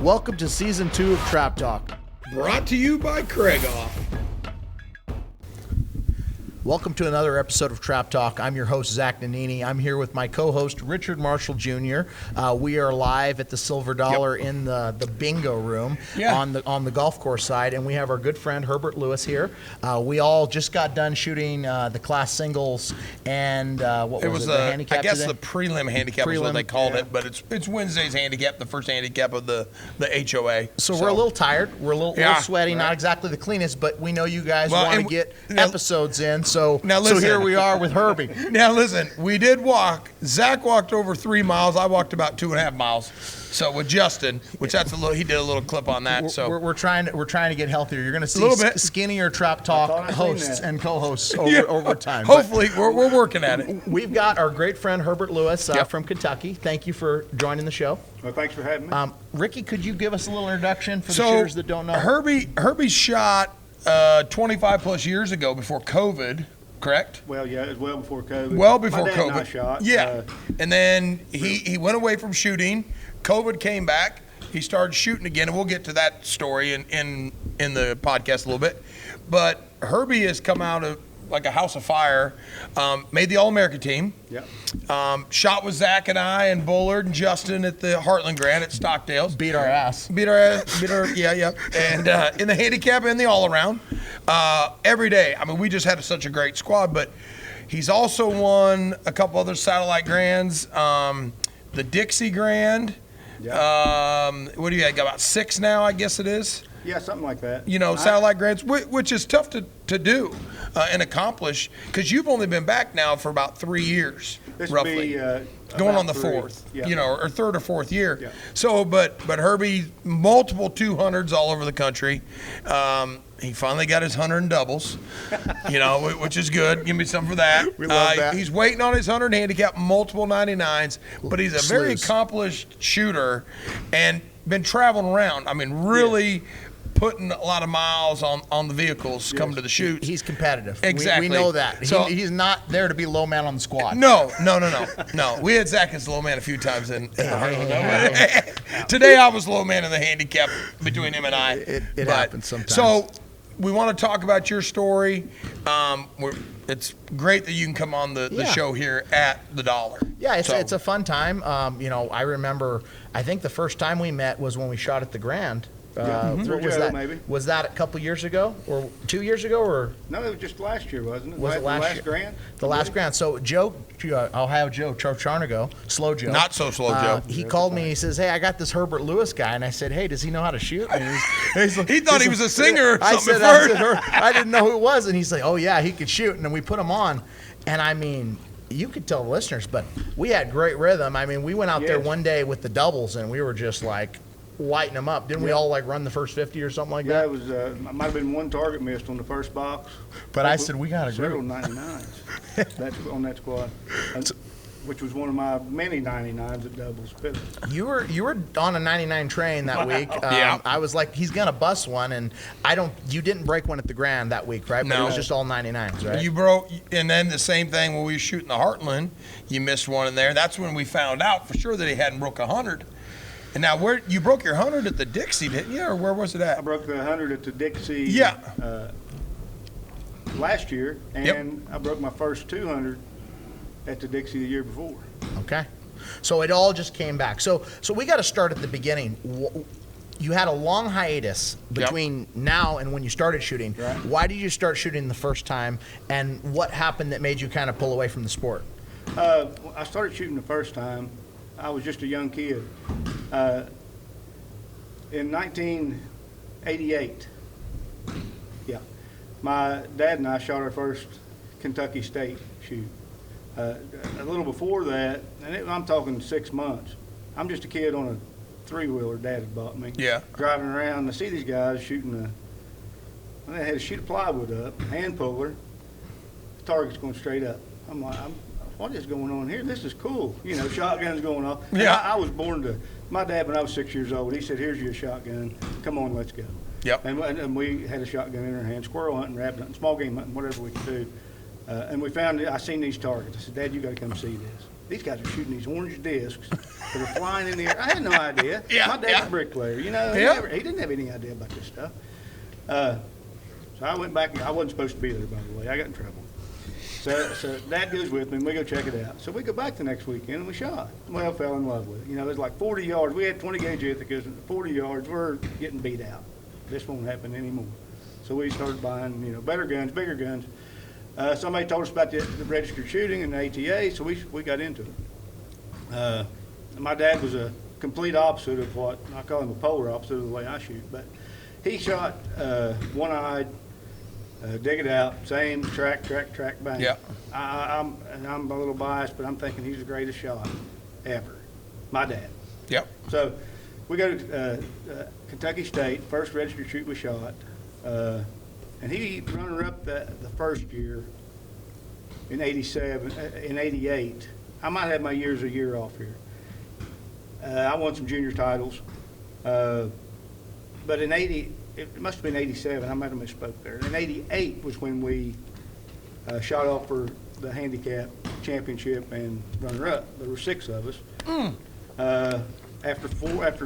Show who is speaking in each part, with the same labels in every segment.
Speaker 1: Welcome to Season 2 of Trap Talk.
Speaker 2: Brought to you by Krieghoff.
Speaker 1: Welcome to another episode of Trap Talk. I'm your host, Zach Nannini. I'm here with my co-host, Richard Marshall Jr. We are live at the Silver Dollar in the bingo room on the golf course side, and we have our good friend Herbert Lewis here. We all just got done shooting the class singles and what was it? The handicap
Speaker 2: I guess
Speaker 1: today?
Speaker 2: the prelim handicap is what they called it, but it's Wednesday's handicap, the first handicap of the HOA.
Speaker 1: So we're a little tired. We're a little sweaty, not exactly the cleanest, but we know you guys want to get episodes in. So here we are with Herbie.
Speaker 2: Now listen, we did walk. Zach walked over 3 miles. I walked about 2.5 miles. So with Justin, which he did a little clip on that.
Speaker 1: We're trying to get healthier. You're going to see skinnier Trap Talk hosts and co-hosts over time.
Speaker 2: Hopefully, we're working at it.
Speaker 1: We've got our great friend Herbert Lewis from Kentucky. Thank you for joining the show.
Speaker 3: Well, thanks for having me.
Speaker 1: Ricky, could you give us a little introduction for the shooters that don't know?
Speaker 2: Herbie shot 25 plus years ago before COVID. Correct?
Speaker 3: Well, yeah, it was well before COVID.
Speaker 2: Well before
Speaker 3: My dad
Speaker 2: COVID.
Speaker 3: And I shot.
Speaker 2: Yeah. And then he went away from shooting. COVID came back. He started shooting again, and we'll get to that story in the podcast a little bit. But Herbie has come out of like a house of fire, made the All American team.
Speaker 3: Yeah.
Speaker 2: Shot with Zach and I and Bullard and Justin at the Heartland Grant at Stockdale's.
Speaker 1: Beat our ass.
Speaker 2: Yeah. And in the handicap and the all around. Every day. I mean, we just had such a great squad, but he's also won a couple other satellite grands, the Dixie Grand.
Speaker 3: Yeah.
Speaker 2: What do you got about 6 now, I guess it is?
Speaker 3: Yeah, something like that.
Speaker 2: You know, satellite grants, which is tough to do and accomplish, because you've only been back now for about 3 years,
Speaker 3: This
Speaker 2: roughly.
Speaker 3: Will be,
Speaker 2: going on the
Speaker 3: 3.
Speaker 2: 4th,
Speaker 3: Yeah.
Speaker 2: or 3rd or 4th year.
Speaker 3: Yeah.
Speaker 2: So, but Herbie, multiple 200s all over the country. He finally got his 100 in doubles, which is good. Give me some for that.
Speaker 1: We love that.
Speaker 2: He's waiting on his 100 handicap, multiple 99s, but he's a very accomplished shooter and been traveling around. I mean, really putting a lot of miles on the vehicles coming to the shoots.
Speaker 1: He's competitive.
Speaker 2: Exactly.
Speaker 1: We know that.
Speaker 2: So,
Speaker 1: he's not there to be low man on the squad.
Speaker 2: No. We had Zach as low man a few times in the Heartland. Today I was low man in the handicap between him and I.
Speaker 1: It happens sometimes.
Speaker 2: So we want to talk about your story. It's great that you can come on the show here at the Dollar.
Speaker 1: Yeah, it's a fun time. I remember, I think the first time we met was when we shot at the Grand. What was that?
Speaker 3: Maybe.
Speaker 1: Was that a couple years ago or 2 years ago or?
Speaker 3: No, it was just last year, wasn't it?
Speaker 1: Was it last year?
Speaker 3: Grand?
Speaker 1: The last Grand. So Joe, I'll have Joe Trapshooting, Slow Joe.
Speaker 2: Not so slow Joe.
Speaker 1: He called me. He says, "Hey, I got this Herbert Lewis guy," and I said, "Hey, does he know how to shoot?" And
Speaker 2: he thought he was a singer or something.
Speaker 1: I didn't know who it was, and he's like, "Oh yeah, he could shoot." And then we put him on, and I mean, you could tell the listeners, but we had great rhythm. I mean, we went out there one day with the doubles, and we were just like lighting them up. Didn't we all like run the first 50 or something like that?
Speaker 3: Yeah, it was. Might have been one target missed on the first box.
Speaker 1: But I said we got a
Speaker 3: several
Speaker 1: group.
Speaker 3: 99s. That's on that squad, which was one of my many 99s at doubles.
Speaker 1: You were on a 99 train that week. I was like, he's gonna bust one, and you didn't break one at the Grand that week, right? But
Speaker 2: no,
Speaker 1: it was just all 99s, right?
Speaker 2: You broke, and then the same thing when we were shooting the Heartland, you missed one in there. That's when we found out for sure that he hadn't broke 100. And now, you broke your 100 at the Dixie, didn't you, or where was it at?
Speaker 3: I broke the 100 at the Dixie.
Speaker 2: Yeah.
Speaker 3: Last year, and I broke my first 200 at the Dixie the year before.
Speaker 1: Okay. So it all just came back. So we got to start at the beginning. You had a long hiatus between now and when you started shooting.
Speaker 3: Right.
Speaker 1: Why did you start shooting the first time, and what happened that made you kind of pull away from the sport?
Speaker 3: I started shooting the first time. I was just a young kid. In 1988, my dad and I shot our first Kentucky State shoot. A little before that, and I'm talking 6 months, I'm just a kid on a 3-wheeler Dad had bought me.
Speaker 2: Yeah. Driving
Speaker 3: around, I see these guys shooting they had a sheet of plywood up, hand puller, the target's going straight up. I'm like, what is going on here? This is cool. Shotguns going off.
Speaker 2: Yeah.
Speaker 3: I was born my dad, when I was 6 years old, he said, "Here's your shotgun. Come on, let's go."
Speaker 2: Yep.
Speaker 3: And we had a shotgun in our hand, squirrel hunting, rabbit hunting, small game hunting, whatever we could do. And we found I seen these targets. I said, Dad, you got to come see this. These guys are shooting these orange discs that are flying in the air. I had no idea. My dad's a bricklayer. You know, he didn't have any idea about this stuff. So I went back. I wasn't supposed to be there, by the way. I got in trouble. So Dad goes with me, and we go check it out. So we go back the next weekend, and we shot. Well, fell in love with it. You know, it was like 40 yards. We had 20 gauge Ithacas, and 40 yards, we're getting beat out. This won't happen anymore. So we started buying, you know, better guns, bigger guns. Somebody told us about the registered shooting and the ATA, so we got into it. My dad was a complete opposite of what, I call him a polar opposite of the way I shoot, but he shot one-eyed, dig it out, same track, bang.
Speaker 2: Yeah.
Speaker 3: I'm a little biased, but I'm thinking he's the greatest shot ever. My dad.
Speaker 2: Yep.
Speaker 3: So we go to Kentucky State, first registered shoot we shot. And he runner-up the first year in '87, in '88. I might have my years a year off here. I won some junior titles, but in '80, it must have been '87. I might have misspoke there. In '88 was when we shot off for the handicap championship and runner-up. There were 6 of us. After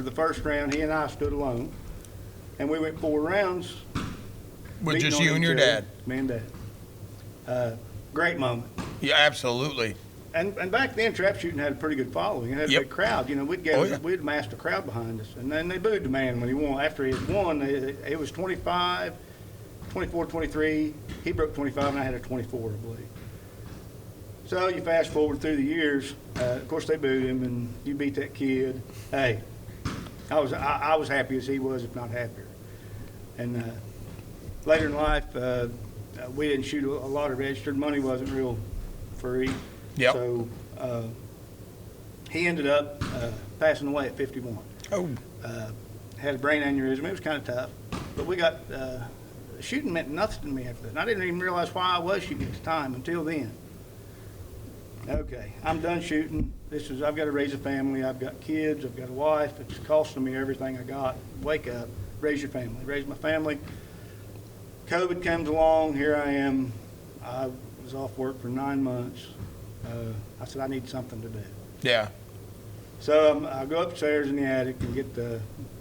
Speaker 3: the first round, he and I stood alone, and we went 4 rounds.
Speaker 2: With just you and your dad?
Speaker 3: Me and Dad. Great moment.
Speaker 2: Yeah, absolutely.
Speaker 3: And back then, trap shooting had a pretty good following. It had a big crowd. You know, we'd amassed a crowd behind us. And then they booed the man when he won. After he had won, it was 24, 23. He broke 25, and I had a 24, I believe. So you fast forward through the years. Of course, they booed him, and you beat that kid. Hey, I was happy as he was, if not happier. And later in life, we didn't shoot a lot of registered. Money wasn't real free.
Speaker 2: Yep.
Speaker 3: So he ended up passing away at 51.
Speaker 2: Oh.
Speaker 3: Had a brain aneurysm. It was kind of tough. But we got, shooting meant nothing to me after that. And I didn't even realize why I was shooting at the time until then. Okay, I'm done shooting. I've got to raise a family. I've got kids. I've got a wife. It's costing me everything I got. Wake up, raise your family, raise my family. COVID comes along, here I am. I was off work for 9 months. I said, I need something to do.
Speaker 2: Yeah.
Speaker 3: So I go upstairs in the attic and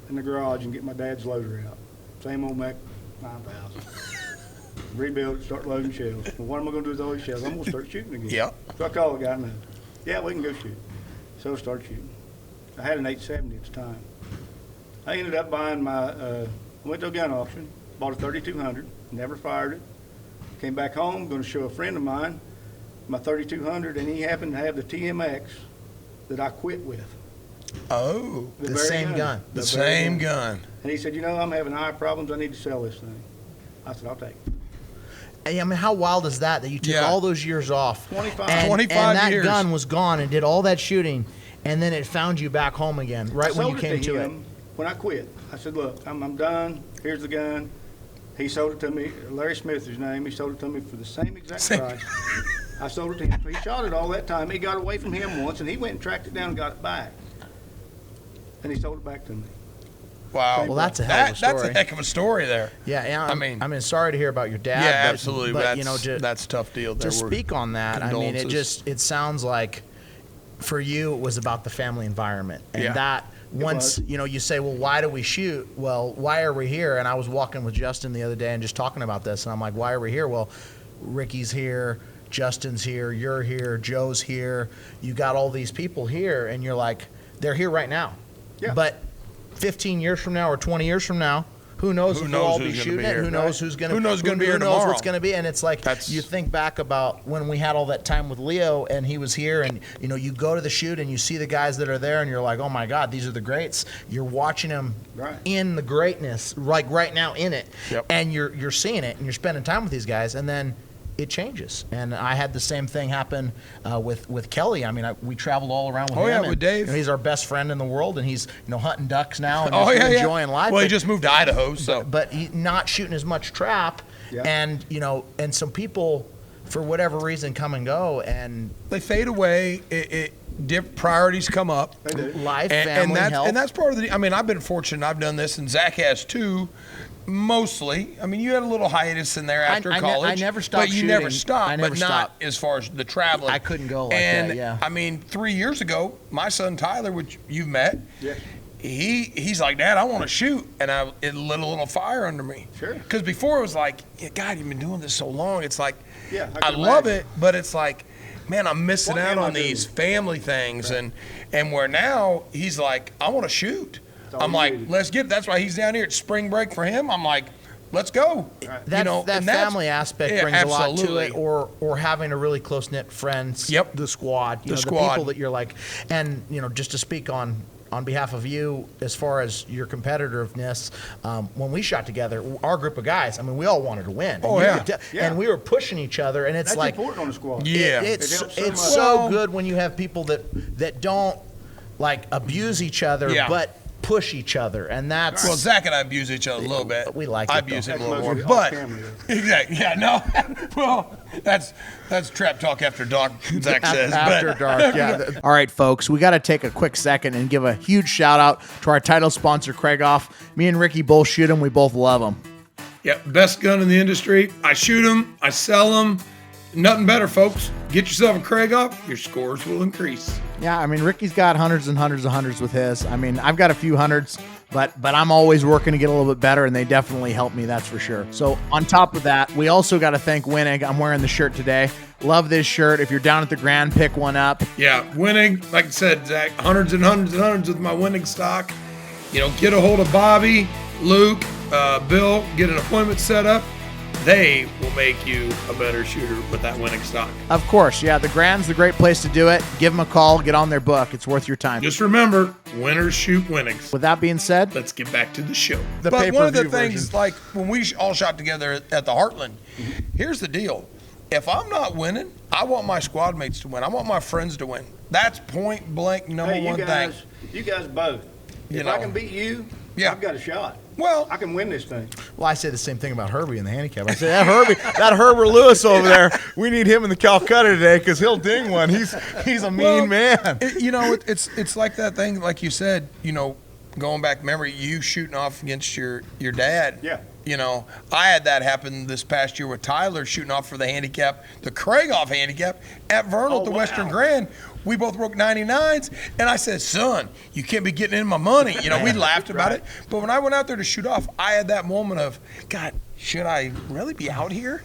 Speaker 3: in the garage and get my dad's loader out. Same old Mac 9000. Rebuild it, start loading shells. Well, what am I going to do with all these shells? I'm going to start shooting again.
Speaker 2: Yeah.
Speaker 3: So I call the guy and yeah, we can go shoot. So I started shooting. I had an 870 at the time. I ended up buying went to a gun auction, bought a 3200, never fired it. Came back home, going to show a friend of mine my 3200, and he happened to have the TMX that I quit with.
Speaker 2: Oh.
Speaker 1: The same gun.
Speaker 2: The same gun.
Speaker 3: And he said, I'm having eye problems. I need to sell this thing. I said, I'll take it.
Speaker 1: I mean, how wild is that you took all those years off?
Speaker 3: 25
Speaker 1: and that
Speaker 2: years.
Speaker 1: gun was gone and did all that shooting, and then it found you back home again, right when you came to it.
Speaker 3: When I quit, I said, look, I'm done. Here's the gun. He sold it to me. Larry Smith is his name. He sold it to me for the same exact price. I sold it to him. He shot it all that time. He got away from him once, and he went and tracked it down and got it back. And he sold it back to me.
Speaker 2: Wow.
Speaker 1: Well, that's a hell of a story.
Speaker 2: That's a heck of a story there.
Speaker 1: Yeah, I mean, sorry to hear about your dad.
Speaker 2: Yeah,
Speaker 1: but,
Speaker 2: absolutely.
Speaker 1: But,
Speaker 2: that's a tough deal.
Speaker 1: To speak on that, I mean, it sounds like for you it was about the family environment, and that once you say, well, why do we shoot? Well, why are we here? And I was walking with Justin the other day and just talking about this, and I'm like, why are we here? Well, Ricky's here, Justin's here, you're here, Joe's here. You got all these people here, and you're like, they're here right now.
Speaker 3: Yeah.
Speaker 1: But 15 years from now or 20 years from now, who knows if we'll all be shooting it? Who knows who's going to be here tomorrow? Who knows what's going to be? And it's like you think back about when we had all that time with Leo and he was here, and you go to the shoot and you see the guys that are there and you're like, oh my God, these are the greats. You're watching them in the greatness, like right now in it, and you're seeing it and you're spending time with these guys, and then it changes. And I had the same thing happen with Kelly. I mean, we traveled all around with him.
Speaker 2: Oh, yeah, with Dave.
Speaker 1: He's our best friend in the world, and he's hunting ducks now and just enjoying life.
Speaker 2: Well, he just moved to Idaho, so.
Speaker 1: But he's not shooting as much trap, and and some people, for whatever reason, come and go, and
Speaker 2: they fade away. Different priorities come up.
Speaker 1: Life, family, health.
Speaker 2: And that's part of the. I mean, I've been fortunate. I've done this, and Zach has too. Mostly. I mean, you had a little hiatus in there after college.
Speaker 1: I never stopped
Speaker 2: But you
Speaker 1: shooting.
Speaker 2: never stopped,
Speaker 1: I never
Speaker 2: but
Speaker 1: stopped.
Speaker 2: not as far as the traveling.
Speaker 1: I couldn't go like
Speaker 2: and,
Speaker 1: that, yeah.
Speaker 2: I mean, 3 years ago, my son Tyler, which you've met,
Speaker 3: Yeah.
Speaker 2: he's like, Dad, I want to shoot. And it lit a little fire under me.
Speaker 3: Sure.
Speaker 2: Because before it was like, yeah, God, you've been doing this so long. It's like,
Speaker 3: Yeah,
Speaker 2: I
Speaker 3: can
Speaker 2: love
Speaker 3: imagine.
Speaker 2: it, but it's like, man, I'm missing
Speaker 3: What
Speaker 2: out
Speaker 3: am I
Speaker 2: on these
Speaker 3: doing?
Speaker 2: family things. And where now he's like, I want to shoot.
Speaker 3: all
Speaker 2: I'm
Speaker 3: you
Speaker 2: like,
Speaker 3: needed.
Speaker 2: let's get, that's why he's down here at spring break for him. I'm like, let's go.
Speaker 1: That, that
Speaker 2: and that's-
Speaker 1: family aspect
Speaker 2: yeah,
Speaker 1: brings a lot to
Speaker 2: absolutely.
Speaker 1: it, or having a really close knit friends.
Speaker 2: Yep.
Speaker 1: The squad. You
Speaker 2: The
Speaker 1: know,
Speaker 2: squad.
Speaker 1: The people that you're like, and just to speak on behalf of you, as far as your competitiveness, when we shot together, our group of guys, I mean, we all wanted to win.
Speaker 2: Oh,
Speaker 1: And you
Speaker 2: yeah.
Speaker 1: could tell-
Speaker 3: Yeah.
Speaker 1: And we were pushing each other, and it's
Speaker 3: That's
Speaker 1: like,
Speaker 3: important on the squad.
Speaker 2: Yeah.
Speaker 1: it's
Speaker 3: It helps so
Speaker 1: it's
Speaker 3: much.
Speaker 1: so
Speaker 2: Well-
Speaker 1: good when you have people that don't like abuse each other,
Speaker 2: Yeah.
Speaker 1: but push each other, and that's
Speaker 2: Well, Zach and I abuse each other a little bit.
Speaker 1: We like
Speaker 2: I
Speaker 1: it, though.
Speaker 2: abuse him a
Speaker 3: That's
Speaker 2: little more,
Speaker 3: mostly
Speaker 2: but
Speaker 3: off camera,
Speaker 2: exactly, yeah, no. Well, that's trap talk after dark. Zach says,
Speaker 1: After
Speaker 2: but
Speaker 1: dark, yeah. All right, folks, we got to take a quick second and give a huge shout out to our title sponsor, Krieghoff. Me and Ricky both shoot him. We both love him.
Speaker 2: yeah, best gun in the industry. I shoot them, I sell them. Nothing better, folks. Get yourself a Krieghoff, your scores will increase.
Speaker 1: Yeah, I mean, Ricky's got hundreds and hundreds of hundreds with his. I mean, I've got a few hundreds, but I'm always working to get a little bit better, and they definitely help me, that's for sure. So on top of that, we also got to thank Wenig. I'm wearing the shirt today. Love this shirt. If you're down at the Grand, pick one up.
Speaker 2: Yeah, Wenig, like I said, Zach, hundreds and hundreds and hundreds with my Wenig stock. Get a hold of Bobby, Luke, Bill, get an appointment set up. They will make you a better shooter with that Wenig stock.
Speaker 1: Of course, yeah, the Grand's the great place to do it. Give them a call. Get on their book. It's worth your time.
Speaker 2: Just remember, winners shoot Wenigs.
Speaker 1: With that being said,
Speaker 2: Let's get back to the show.
Speaker 1: The
Speaker 2: But one of the
Speaker 1: pay-per-view
Speaker 2: things,
Speaker 1: version.
Speaker 2: like when we all shot together at the Heartland, here's the deal. If I'm not winning, I want my squad mates to win. I want my friends to win. That's point blank number
Speaker 3: Hey,
Speaker 2: one thing.
Speaker 3: you guys both.
Speaker 2: You
Speaker 3: If I
Speaker 2: know.
Speaker 3: can beat you,
Speaker 2: Yeah.
Speaker 3: I've got a shot.
Speaker 2: Well,
Speaker 3: I can win this thing.
Speaker 1: well, I say the same thing about Herbie in the handicap. I say that Herbert Lewis over there, we need him in the Calcutta today because he'll ding one. He's a mean man.
Speaker 2: it's like that thing, like you said, going back memory, you shooting off against your dad.
Speaker 3: Yeah.
Speaker 2: I had that happen this past year with Tyler shooting off for the handicap, the Krieghoff handicap at Vernal at the
Speaker 3: wow.
Speaker 2: Western Grand. We both broke 99s, and I said, son, you can't be getting in my money. We laughed about
Speaker 3: Right.
Speaker 2: it. But when I went out there to shoot off, I had that moment of, God, should I really be out here?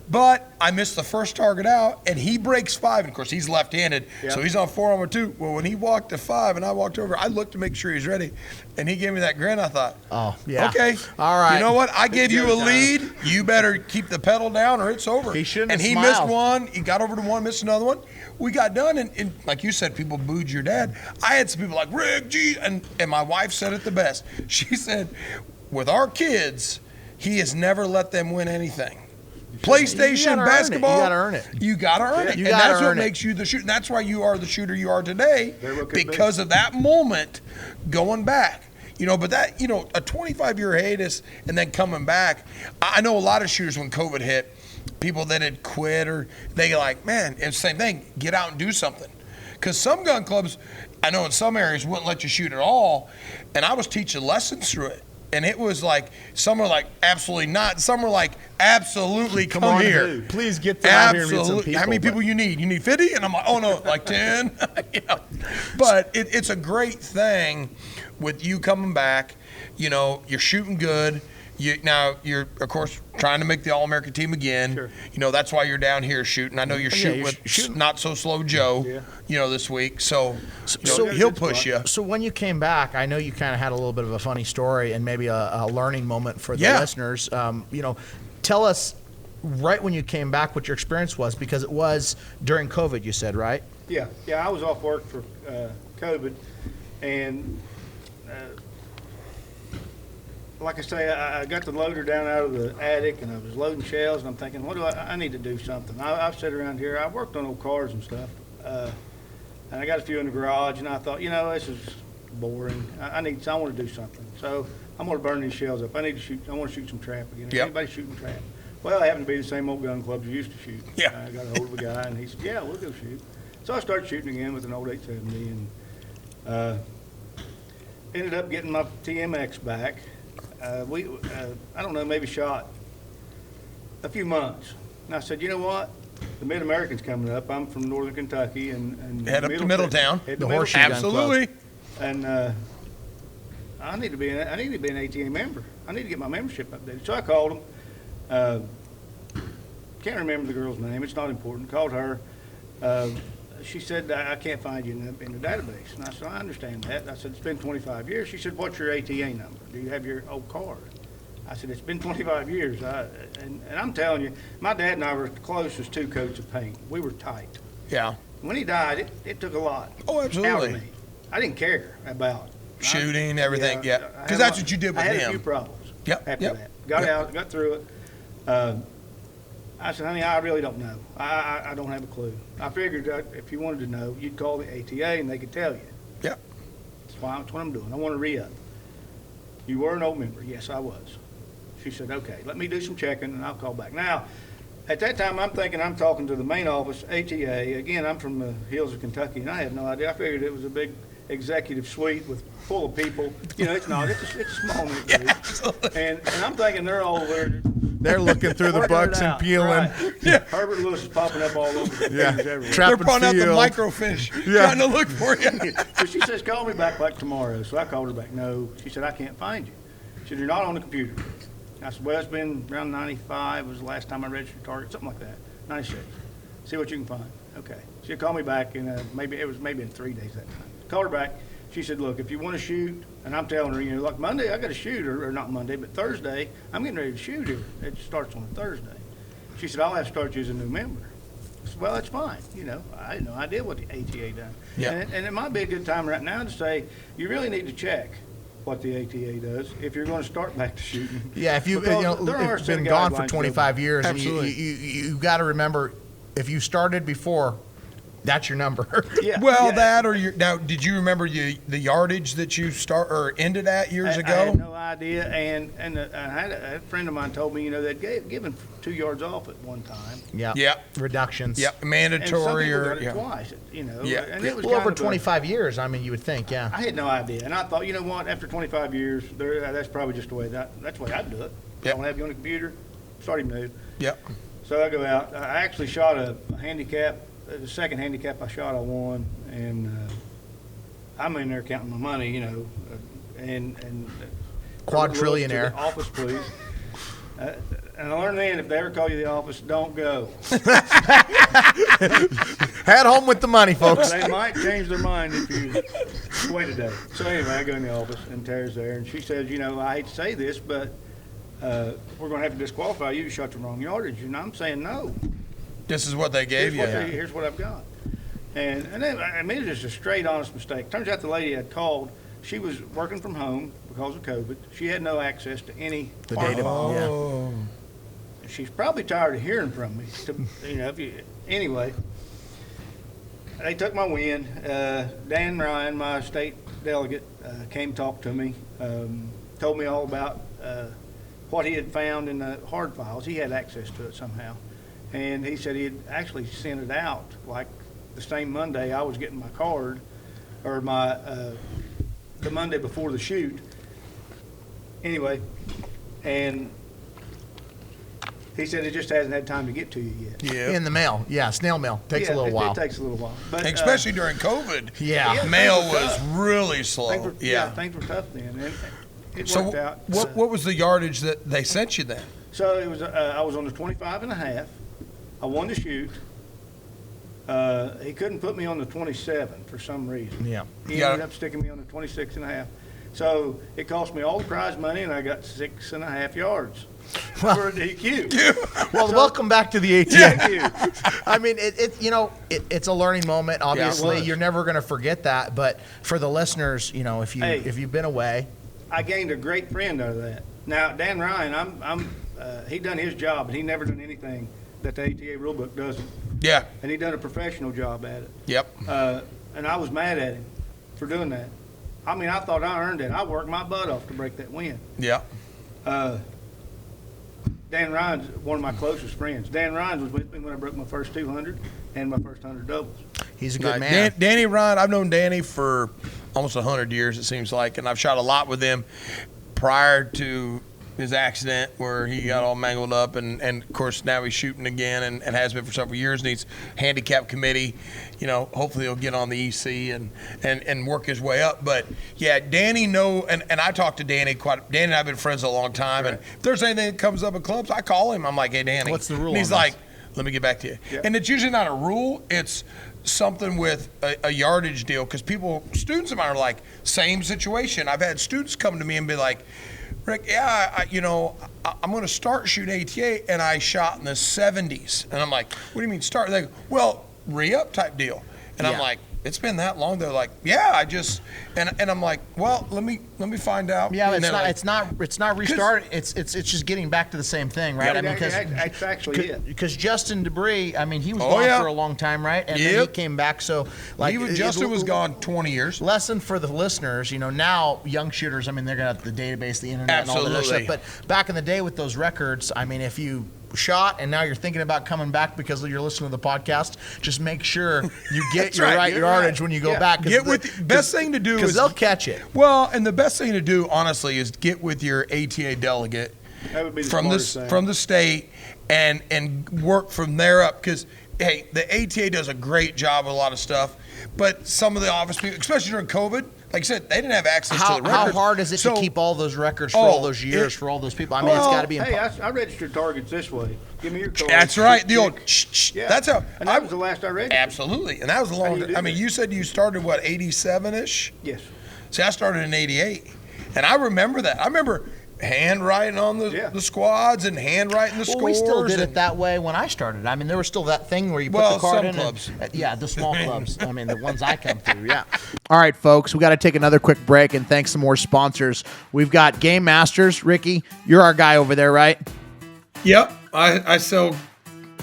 Speaker 2: But I missed the first target out, and he breaks 5. And of course, he's left-handed, so
Speaker 3: Yeah.
Speaker 2: he's on 4 armor 2. Well, when he walked to 5 and I walked over, I looked to make sure he's ready, and he gave me that grin. I thought,
Speaker 1: Oh, yeah.
Speaker 2: okay,
Speaker 1: All right.
Speaker 2: You know what? I gave you a
Speaker 3: go time.
Speaker 2: lead. You better keep the pedal down, or it's over.
Speaker 1: He shouldn't
Speaker 2: And
Speaker 1: have
Speaker 2: he missed
Speaker 1: smiled.
Speaker 2: one. He got over to one, missed another one. We got done, and like you said, people booed your dad. I had some people like Rick, gee, and my wife said it the best. She said, with our kids, he has never let them win anything. PlayStation,
Speaker 1: You gotta earn it.
Speaker 2: basketball.
Speaker 1: You gotta earn it.
Speaker 2: You gotta earn it.
Speaker 1: You
Speaker 2: And
Speaker 1: gotta
Speaker 2: that's what
Speaker 1: earn it.
Speaker 2: makes you the shooter. And that's why you are the shooter you are today,
Speaker 3: Very well could be.
Speaker 2: because of that moment going back. But that, a 25-year hiatus and then coming back. I know a lot of shooters when COVID hit, people that had quit, or they like, man, it's the same thing. Get out and do something. Because some gun clubs, I know in some areas, wouldn't let you shoot at all. And I was teaching lessons through it. And it was like, some are like, absolutely not. Some are like, absolutely come
Speaker 1: on,
Speaker 2: here.
Speaker 1: dude. Please get them out here and meet some
Speaker 2: Absolutely.
Speaker 1: people,
Speaker 2: How many
Speaker 1: but-
Speaker 2: people you need? You need 50? And I'm like, oh no, like 10. But it's a great thing with you coming back. You're shooting good. Now you're of course trying to make the All American team again.
Speaker 3: Sure.
Speaker 2: That's why you're down here shooting. I know you're shooting
Speaker 1: you're
Speaker 2: with
Speaker 1: shooting.
Speaker 2: Not So Slow Joe.
Speaker 3: Yeah.
Speaker 2: This week. So,
Speaker 1: So-
Speaker 2: he'll push you.
Speaker 1: So when you came back, I know you kind of had a little bit of a funny story and maybe a learning moment for the
Speaker 2: Yeah.
Speaker 1: listeners. Tell us right when you came back what your experience was, because it was during COVID, you said, right?
Speaker 3: Yeah, I was off work for COVID, and like I say, I got the loader down out of the attic, and I was loading shells, and I'm thinking, what do I need to do something. I've sat around here, I worked on old cars and stuff, and I got a few in the garage, and I thought, this is boring. I want to do something. So I'm going to burn these shells up. I want to shoot some trap again.
Speaker 2: Yep.
Speaker 3: Anybody shooting trap? Well, I happen to be the same old gun clubs you used to shoot.
Speaker 2: Yeah.
Speaker 3: I got a hold of a guy, and he said, yeah, we'll go shoot. So I started shooting again with an old 870, and ended up getting my TMX back. I don't know, maybe shot a few months. And I said, you know what? The Mid-American's coming up. I'm from northern Kentucky. And
Speaker 2: Head up to Middletown.
Speaker 3: Head
Speaker 1: The
Speaker 3: to
Speaker 1: Horseshoe
Speaker 3: Middletown.
Speaker 1: Gun Club.
Speaker 2: Absolutely.
Speaker 3: And I need to be an ATA member. I need to get my membership updated. So I called them. Can't remember the girl's name. It's not important. Called her. She said, I can't find you in the database. And I said, I understand that. I said, it's been 25 years. She said, what's your ATA number? Do you have your old card? I said, it's been 25 years. And I'm telling you, my dad and I were close as two coats of paint. We were tight.
Speaker 2: Yeah.
Speaker 3: When he died, it took a lot.
Speaker 2: Oh, absolutely.
Speaker 3: Out of me. I didn't care about
Speaker 2: Shooting, everything, yeah.
Speaker 3: I
Speaker 2: Because
Speaker 3: had
Speaker 2: that's
Speaker 3: a-
Speaker 2: what you did with
Speaker 3: I had
Speaker 2: him.
Speaker 3: a few problems
Speaker 2: Yep,
Speaker 3: after
Speaker 2: yep,
Speaker 3: that. Got
Speaker 2: yep.
Speaker 3: out, got through it. I said, honey, I really don't know. I don't have a clue. I figured that if you wanted to know, you'd call the ATA and they could tell you.
Speaker 2: Yep.
Speaker 3: That's what I'm doing. I want to re-up. You were an old member. Yes, I was. She said, okay, let me do some checking and I'll call back. Now, at that time, I'm thinking I'm talking to the main office, ATA. Again, I'm from the hills of Kentucky, and I had no idea. I figured it was a big executive suite full of people. You know, it's not. It's a small group. And I'm thinking they're all there.
Speaker 1: They're looking through the
Speaker 3: working it
Speaker 1: bucks and
Speaker 3: out.
Speaker 1: peeling.
Speaker 3: Right.
Speaker 2: Yeah.
Speaker 3: Herbert Lewis is popping up all over the
Speaker 1: Yeah.
Speaker 3: pages everywhere.
Speaker 1: Trap
Speaker 2: They're
Speaker 1: and
Speaker 2: pulling out the
Speaker 1: field.
Speaker 2: microfiche,
Speaker 1: Yeah.
Speaker 2: trying to look for you.
Speaker 3: So she says, call me back like tomorrow. So I called her back. No. She said, I can't find you. She said, you're not on the computer. I said, well, it's been around 95 was the last time I registered Target, something like that. 96. See what you can find. Okay. She'll call me back in maybe in 3 days that time. Called her back. She said, look, if you want to shoot, and I'm telling her, you know, like Monday I got to shoot, or not Monday, but Thursday, I'm getting ready to shoot here. It starts on a Thursday. She said, I'll have to start you as a new member. I said, well, that's fine. You know, I had no idea what the ATA done.
Speaker 2: Yeah.
Speaker 3: And it might be a good time right now to say, you really need to check what the ATA does if you're going to start back to shooting.
Speaker 1: Yeah, if you've
Speaker 3: Because there are a set
Speaker 1: been
Speaker 3: of
Speaker 1: gone for
Speaker 3: guidelines
Speaker 1: 25 years,
Speaker 2: Absolutely.
Speaker 1: you got to remember, if you started before, that's your number.
Speaker 3: Yeah.
Speaker 2: Well,
Speaker 3: yeah.
Speaker 2: that or now, did you remember the yardage that you ended at years ago?
Speaker 3: I had no idea, and I had a friend of mine told me, you know, they'd given 2 yards off at one time.
Speaker 1: Yeah.
Speaker 2: Yep.
Speaker 1: Reductions.
Speaker 2: Yep,
Speaker 3: And some
Speaker 2: mandatory
Speaker 3: people
Speaker 2: or
Speaker 3: got it
Speaker 2: yeah.
Speaker 3: twice, you know.
Speaker 2: Yeah.
Speaker 3: And it was
Speaker 1: Well, over
Speaker 3: kind of
Speaker 1: 25 years, I mean, you would think, yeah.
Speaker 3: I had no idea, and I thought, you know what? After 25 years, that's probably just the way that's the way I'd do it.
Speaker 2: Yep.
Speaker 3: I don't have you on the computer. Start him new.
Speaker 2: Yep.
Speaker 3: So I go out. I actually shot a handicap. The second handicap I shot, I won, and I'm in there counting my money, you know, and
Speaker 1: Quadrillionaire.
Speaker 3: To the office, please. And I learned then, if they ever call you the office, don't go.
Speaker 1: Head home with the money, folks.
Speaker 3: They might change their mind if you wait a day. So anyway, I go in the office, and Tara's there, and she says, you know, I hate to say this, but we're going to have to disqualify you. You shot the wrong yardage. And I'm saying no.
Speaker 2: This is what they gave you.
Speaker 3: Here's what I've got. And then, I mean, it was just a straight, honest mistake. Turns out the lady had called. She was working from home because of COVID. She had no access to any
Speaker 1: The
Speaker 3: farm
Speaker 1: data.
Speaker 3: files.
Speaker 1: Yeah.
Speaker 2: Oh.
Speaker 3: She's probably tired of hearing from me. You know, anyway, they took my win. Dan Ryan, my state delegate, came talk to me, told me all about what he had found in the hard files. He had access to it somehow. And he said he had actually sent it out like the same Monday I was getting my card, or the Monday before the shoot. Anyway, and he said it just hasn't had time to get to you yet.
Speaker 2: Yeah.
Speaker 1: In the mail. Yeah, snail mail. Takes a little while.
Speaker 3: It takes a little while. But,
Speaker 2: Especially during COVID.
Speaker 1: Yeah.
Speaker 3: Yeah.
Speaker 2: Mail
Speaker 3: things were
Speaker 2: was
Speaker 3: tough.
Speaker 2: really slow.
Speaker 3: Things were tough then. And it
Speaker 2: So
Speaker 3: worked out.
Speaker 2: what was the yardage that they sent you then?
Speaker 3: So it was. I was on the 25 and a half. I won the shoot. He couldn't put me on the 27 for some reason.
Speaker 1: Yeah.
Speaker 3: He ended up sticking me on the 26 and a half. So it cost me all the prize money, and I got 6.5 yards for a DQ.
Speaker 1: Well, welcome back to the ATA.
Speaker 3: Thank you.
Speaker 1: I mean, it's a learning moment. Obviously,
Speaker 3: was.
Speaker 1: you're never going to forget that. But for the listeners, you know, if you've been away,
Speaker 3: I gained a great friend out of that. Now, Dan Ryan, he done his job, and he never done anything that the ATA rulebook doesn't.
Speaker 2: Yeah.
Speaker 3: And he done a professional job at it.
Speaker 2: Yep.
Speaker 3: And I was mad at him for doing that. I mean, I thought I earned it. I worked my butt off to break that win.
Speaker 2: Yeah.
Speaker 3: Dan Ryan's one of my closest friends. Dan Ryan was with me when I broke my first 200 and my first 100 doubles.
Speaker 1: he's a good man.
Speaker 2: Danny Ryan, I've known Danny for almost 100 years, it seems like, and I've shot a lot with him. prior to his accident where he got all mangled up, and of course now he's shooting again and has been for several years, and he's handicap committee. Hopefully he'll get on the EC and work his way up. But yeah, Danny and I talked to Danny Danny and I have been friends a long time, and if there's anything that comes up at clubs, I call him. I'm like, hey Danny,
Speaker 1: what's the rule?
Speaker 2: And he's
Speaker 1: on
Speaker 2: like,
Speaker 1: this?
Speaker 2: let me get back to you.
Speaker 3: Yeah.
Speaker 2: And it's usually not a rule. It's something with a yardage deal, because students of mine are like, same situation. I've had students come to me and be like, Rick, I'm going to start shooting ATA, and I shot in the 70s. And I'm like, what do you mean start? They go, well, re-up type deal. And I'm like, it's been that long. They're like, yeah, I just, and I'm like, well, let me find out.
Speaker 1: Yeah,
Speaker 2: and
Speaker 1: it's not restarting. It's just getting back to the same thing, right?
Speaker 3: Yeah,
Speaker 1: I mean,
Speaker 3: that's actually it.
Speaker 1: Because Justin Debris, I mean, he was gone for a long time, right? And then he came back. So like,
Speaker 2: Justin was gone 20 years.
Speaker 1: Lesson for the listeners, now young shooters, I mean, they're gonna have the database, the internet, and all that other stuff. But back in the day with those records, I mean, if you shot and now you're thinking about coming back because you're listening to the podcast, just make sure you get your right yardage when you go back.
Speaker 2: Best thing to do is,
Speaker 1: because they'll catch it.
Speaker 2: Well, and the best thing to do, honestly, is get with your ATA delegate
Speaker 3: That would be the
Speaker 2: from
Speaker 3: smartest thing.
Speaker 2: the state and work from there up. Because hey, the ATA does a great job with a lot of stuff, but some of the office people, especially during COVID, like I said, they didn't have access to the records.
Speaker 1: How hard is it to keep all those records for all those years, for all those people? I mean, it's got to be impossible.
Speaker 3: Hey, I registered targets this way. Give me your card.
Speaker 2: That's right. The old shh.
Speaker 3: Yeah.
Speaker 2: That's how.
Speaker 3: And that was the last I registered.
Speaker 2: Absolutely, and that was a long.
Speaker 3: you do
Speaker 2: I mean,
Speaker 3: that?
Speaker 2: you said you started what, 87-ish?
Speaker 3: Yes.
Speaker 2: See, I started in 88, and I remember that. I remember handwriting on the squads and handwriting the scores.
Speaker 1: We still did it that way when I started. I mean, there was still that thing where you put the card in.
Speaker 2: Clubs.
Speaker 1: Yeah, the small clubs. I mean, the ones I come through, yeah. All right, folks, we got to take another quick break and thank some more sponsors. We've got Game Masters. Ricky, you're our guy over there, right?
Speaker 2: Yep, I sell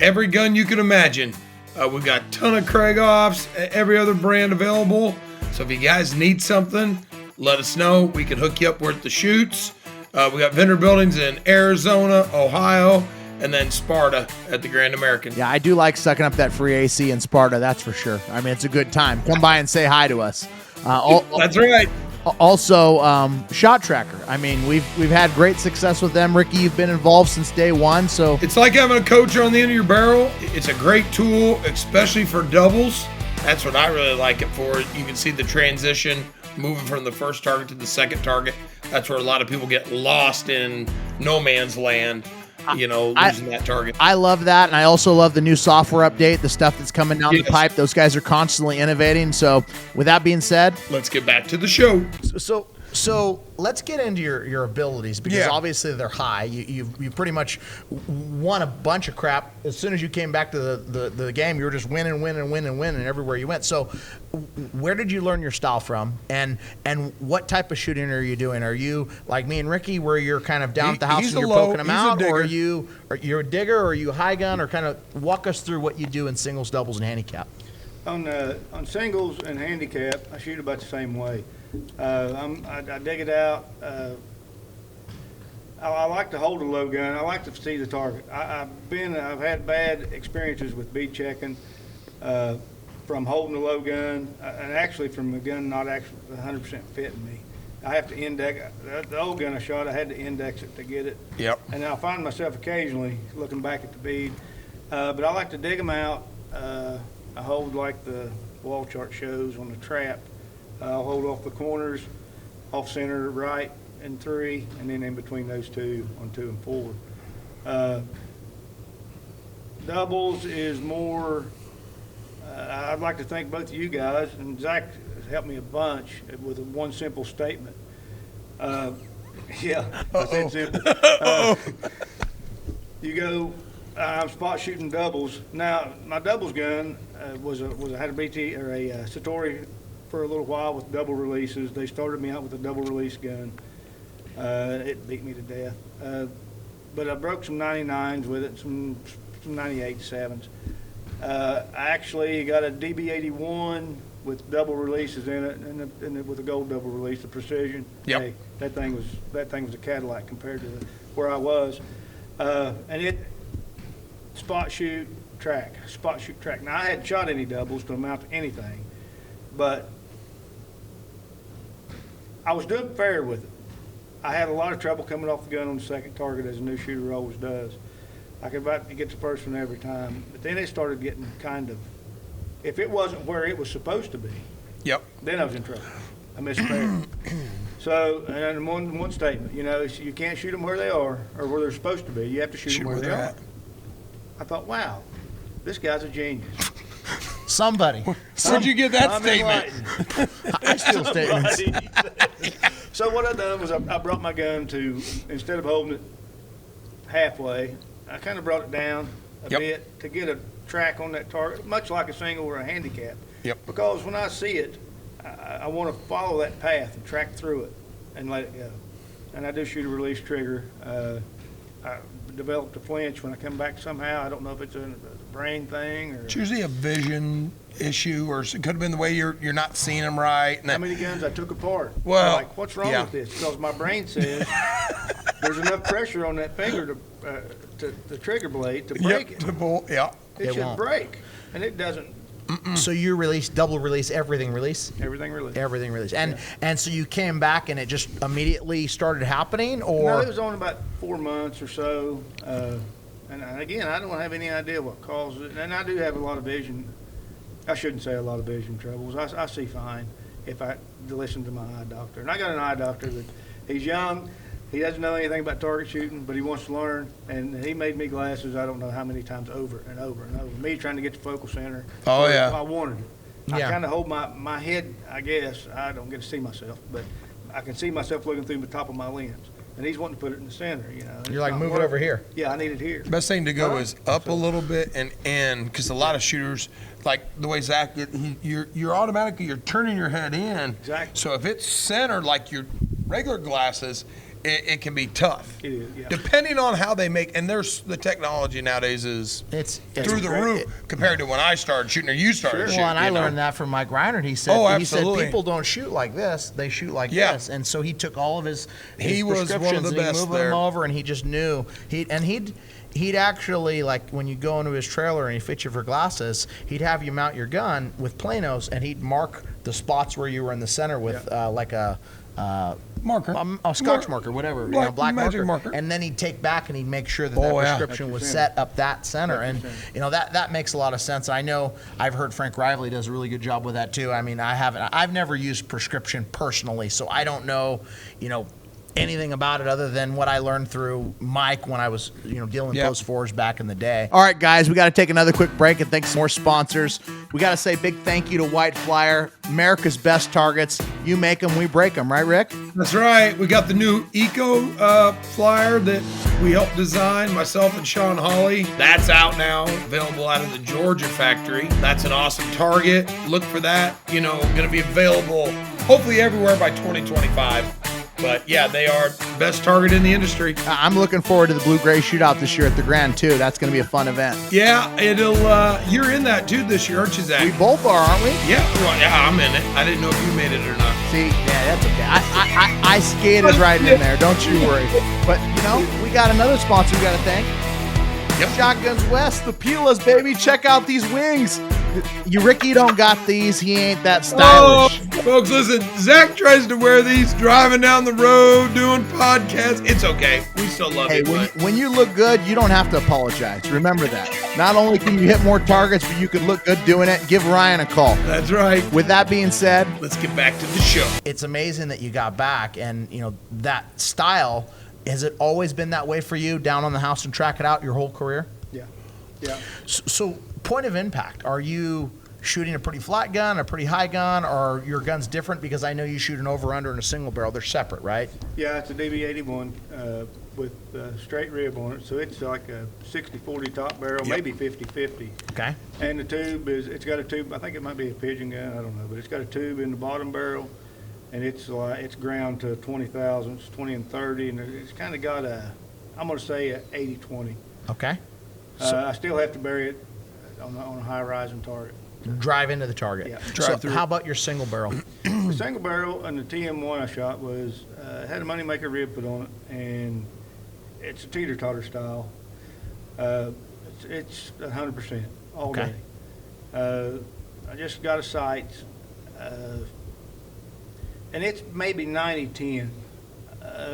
Speaker 2: every gun you can imagine. We've got a ton of Krieghoffs, every other brand available. So if you guys need something, let us know. We can hook you up. We're at the shoots. We got vendor buildings in Arizona, Ohio, and then Sparta at the Grand American.
Speaker 1: Yeah, I do like sucking up that free AC in Sparta, that's for sure. I mean, it's a good time. Come by and say hi to us.
Speaker 2: That's right.
Speaker 1: Also, Shot Tracker. I mean, we've had great success with them. Ricky, you've been involved since day one, so
Speaker 2: It's like having a coach on the end of your barrel. It's a great tool, especially for doubles. That's what I really like it for. You can see the transition moving from the first target to the second target. That's where a lot of people get lost in no man's land, losing that target.
Speaker 1: I love that, and I also love the new software update, the stuff that's coming down the pipe. Those guys are constantly innovating. So with that being said,
Speaker 2: let's get back to the show.
Speaker 1: So let's get into your abilities, because obviously they're high. You pretty much won a bunch of crap. As soon as you came back to the game, you were just winning everywhere you went. So where did you learn your style from, and what type of shooting are you doing? Are you like me and Ricky, where you're kind of down at the house and you're poking them out, or are you a digger, or are you a high gun, or kind of walk us through what you do in singles, doubles, and handicap?
Speaker 3: On singles and handicap, I shoot about the same way. I dig it out. I like to hold a low gun. I like to see the target. I've had bad experiences with bead checking from holding a low gun, and actually from a gun not actually 100% fitting me. I have to index the old gun I shot. I had to index it to get it.
Speaker 2: Yep.
Speaker 3: And I'll find myself occasionally looking back at the bead, but I like to dig them out. I hold like the wall chart shows on the trap. I'll hold off the corners, off center, right, and 3, and then in between those two on 2 and 4. Doubles is more. I'd like to thank both of you guys, and Zach has helped me a bunch with one simple statement. Yeah, I said simple. You go. I'm spot shooting doubles. Now my doubles gun had a BT or a Satori for a little while with double releases. They started me out with a double release gun. It beat me to death. But I broke some 99s with it, some 98.7s. I actually got a DB81 with double releases in it, and with a gold double release, the precision.
Speaker 2: Yep.
Speaker 3: Hey, that thing was a Cadillac compared to where I was. And it spot shoot track. Now I hadn't shot any doubles to amount to anything, but I was doing fair with it. I had a lot of trouble coming off the gun on the second target, as a new shooter always does. I could about get the first one every time. But then it started getting kind of, if it wasn't where it was supposed to be,
Speaker 2: Yep.
Speaker 3: then I was in trouble. I misfired. So, and one statement, you know, you can't shoot them where they are or where they're supposed to be. You have to shoot them where they're at. I thought, wow, this guy's a genius.
Speaker 1: Somebody.
Speaker 2: Where'd you get that statement?
Speaker 1: I steal statements.
Speaker 3: So what I done was I brought my gun to, instead of holding it halfway, I kind of brought it down a bit to get a track on that target, much like a single or a handicap.
Speaker 2: Yep.
Speaker 3: Because when I see it, I want to follow that path and track through it and let it go. And I do shoot a release trigger. I developed a flinch when I come back somehow. I don't know if it's a brain thing or.
Speaker 2: It's usually a vision issue, or it could have been the way you're not seeing them right. And
Speaker 3: How many guns I took apart?
Speaker 2: Well,
Speaker 3: I'm like, what's wrong with this? Because my brain says there's enough pressure on that finger to the trigger blade to break it.
Speaker 2: To pull,
Speaker 3: It should break, and it doesn't.
Speaker 1: So you release, double release, everything release?
Speaker 3: Everything released.
Speaker 1: Everything released. And so you came back and it just immediately started happening, or?
Speaker 3: No, it was on about 4 months or so. And again, I don't have any idea what caused it. And I do have a lot of vision. I shouldn't say a lot of vision troubles. I see fine if I listen to my eye doctor. And I got an eye doctor that he's young. He doesn't know anything about target shooting, but he wants to learn. And he made me glasses I don't know how many times over and over and over. Me trying to get the focal center.
Speaker 2: Oh, yeah.
Speaker 3: I wanted it.
Speaker 1: Yeah.
Speaker 3: I kind of hold my head, I guess. I don't get to see myself, but I can see myself looking through the top of my lens. And he's wanting to put it in the center, you know.
Speaker 1: You're like, move it over here.
Speaker 3: Yeah, I need it here.
Speaker 2: Best thing to go is up a little bit and in, because a lot of shooters, like the way Zach did, you're automatically, you're turning your head in.
Speaker 3: Exactly.
Speaker 2: So if it's centered like your regular glasses, it can be tough.
Speaker 3: It is, yeah.
Speaker 2: Depending on how they make, and there's the technology nowadays is
Speaker 1: It's
Speaker 2: through the roof compared to when I started shooting or you started shooting.
Speaker 1: Well, and I
Speaker 2: you know?
Speaker 1: learned that from Mike Reinhardt. He said,
Speaker 2: absolutely.
Speaker 1: People don't shoot like this; they shoot like this. And so he took all of his
Speaker 2: He was
Speaker 1: prescriptions
Speaker 2: one of the
Speaker 1: and he
Speaker 2: best
Speaker 1: moved
Speaker 2: there.
Speaker 1: them over, and he just knew he'd actually, like, when you go into his trailer and he fits you for glasses, he'd have you mount your gun with planos, and he'd mark the spots where you were in the center with like a
Speaker 2: marker,
Speaker 1: a Scotch marker, whatever, black
Speaker 2: magic marker,
Speaker 1: and then he'd take back and he'd make sure that that prescription was set up that center, and that makes a lot of sense. I know I've heard Frank Rively does a really good job with that too. I mean, I've never used prescription personally, so I don't know, anything about it other than what I learned through Mike when I was, dealing with post fours back in the day. All right, guys, we got to take another quick break and thank some more sponsors. We got to say big thank you to White Flyer, America's best targets. You make them, we break them, right, Rick?
Speaker 2: That's right. We got the new Eco flyer that we helped design, myself and Sean Hawley. That's out now, available out of the Georgia factory. That's an awesome target. Look for that. Going to be available hopefully everywhere by 2025. But yeah, they are best target in the industry.
Speaker 1: I'm looking forward to the blue-gray shootout this year at the Grand too. That's going to be a fun event.
Speaker 2: Yeah, it'll. You're in that too this year, aren't you, Zach?
Speaker 1: We both are, aren't we?
Speaker 2: Yeah, well, yeah, I'm in it. I didn't know if you made it or not.
Speaker 1: See, yeah, that's okay. I skated right in there. Don't you worry. But we got another sponsor we got to thank.
Speaker 2: Yep.
Speaker 1: Shotguns West, the Pillas, baby. Check out these wings. Ricky don't got these. He ain't that stylish.
Speaker 2: Oh, folks, listen. Zach tries to wear these driving down the road, doing podcasts. It's okay. We still love it.
Speaker 1: When you look good, you don't have to apologize. Remember that. Not only can you hit more targets, but you can look good doing it. Give Ryan a call.
Speaker 2: That's right.
Speaker 1: With that being said,
Speaker 2: let's get back to the show.
Speaker 1: It's amazing that you got back, and that style. Has it always been that way for you, down on the house and track it out your whole career?
Speaker 3: Yeah.
Speaker 1: So point of impact, are you shooting a pretty flat gun, a pretty high gun, or are your guns different? Because I know you shoot an over-under and a single barrel. They're separate, right?
Speaker 3: Yeah, it's a DB81 with straight rib on it. So it's like a 60-40 top barrel, maybe 50-50.
Speaker 1: Okay.
Speaker 3: And the tube it's got a tube. I think it might be a pigeon gun. I don't know. But it's got a tube in the bottom barrel. And it's ground to 20 thousandths, 20 and 30, and it's kind of got I'm going to say a 80-20.
Speaker 1: Okay.
Speaker 3: I still have to bury it on a high rising target.
Speaker 1: Drive into the target.
Speaker 3: Yeah.
Speaker 1: Drive through. How about your single barrel?
Speaker 3: The single barrel and the TM1 I shot had a moneymaker rib put on it, and it's a teeter-totter style. It's 100% all day. I just got a sight. And it's maybe 90-10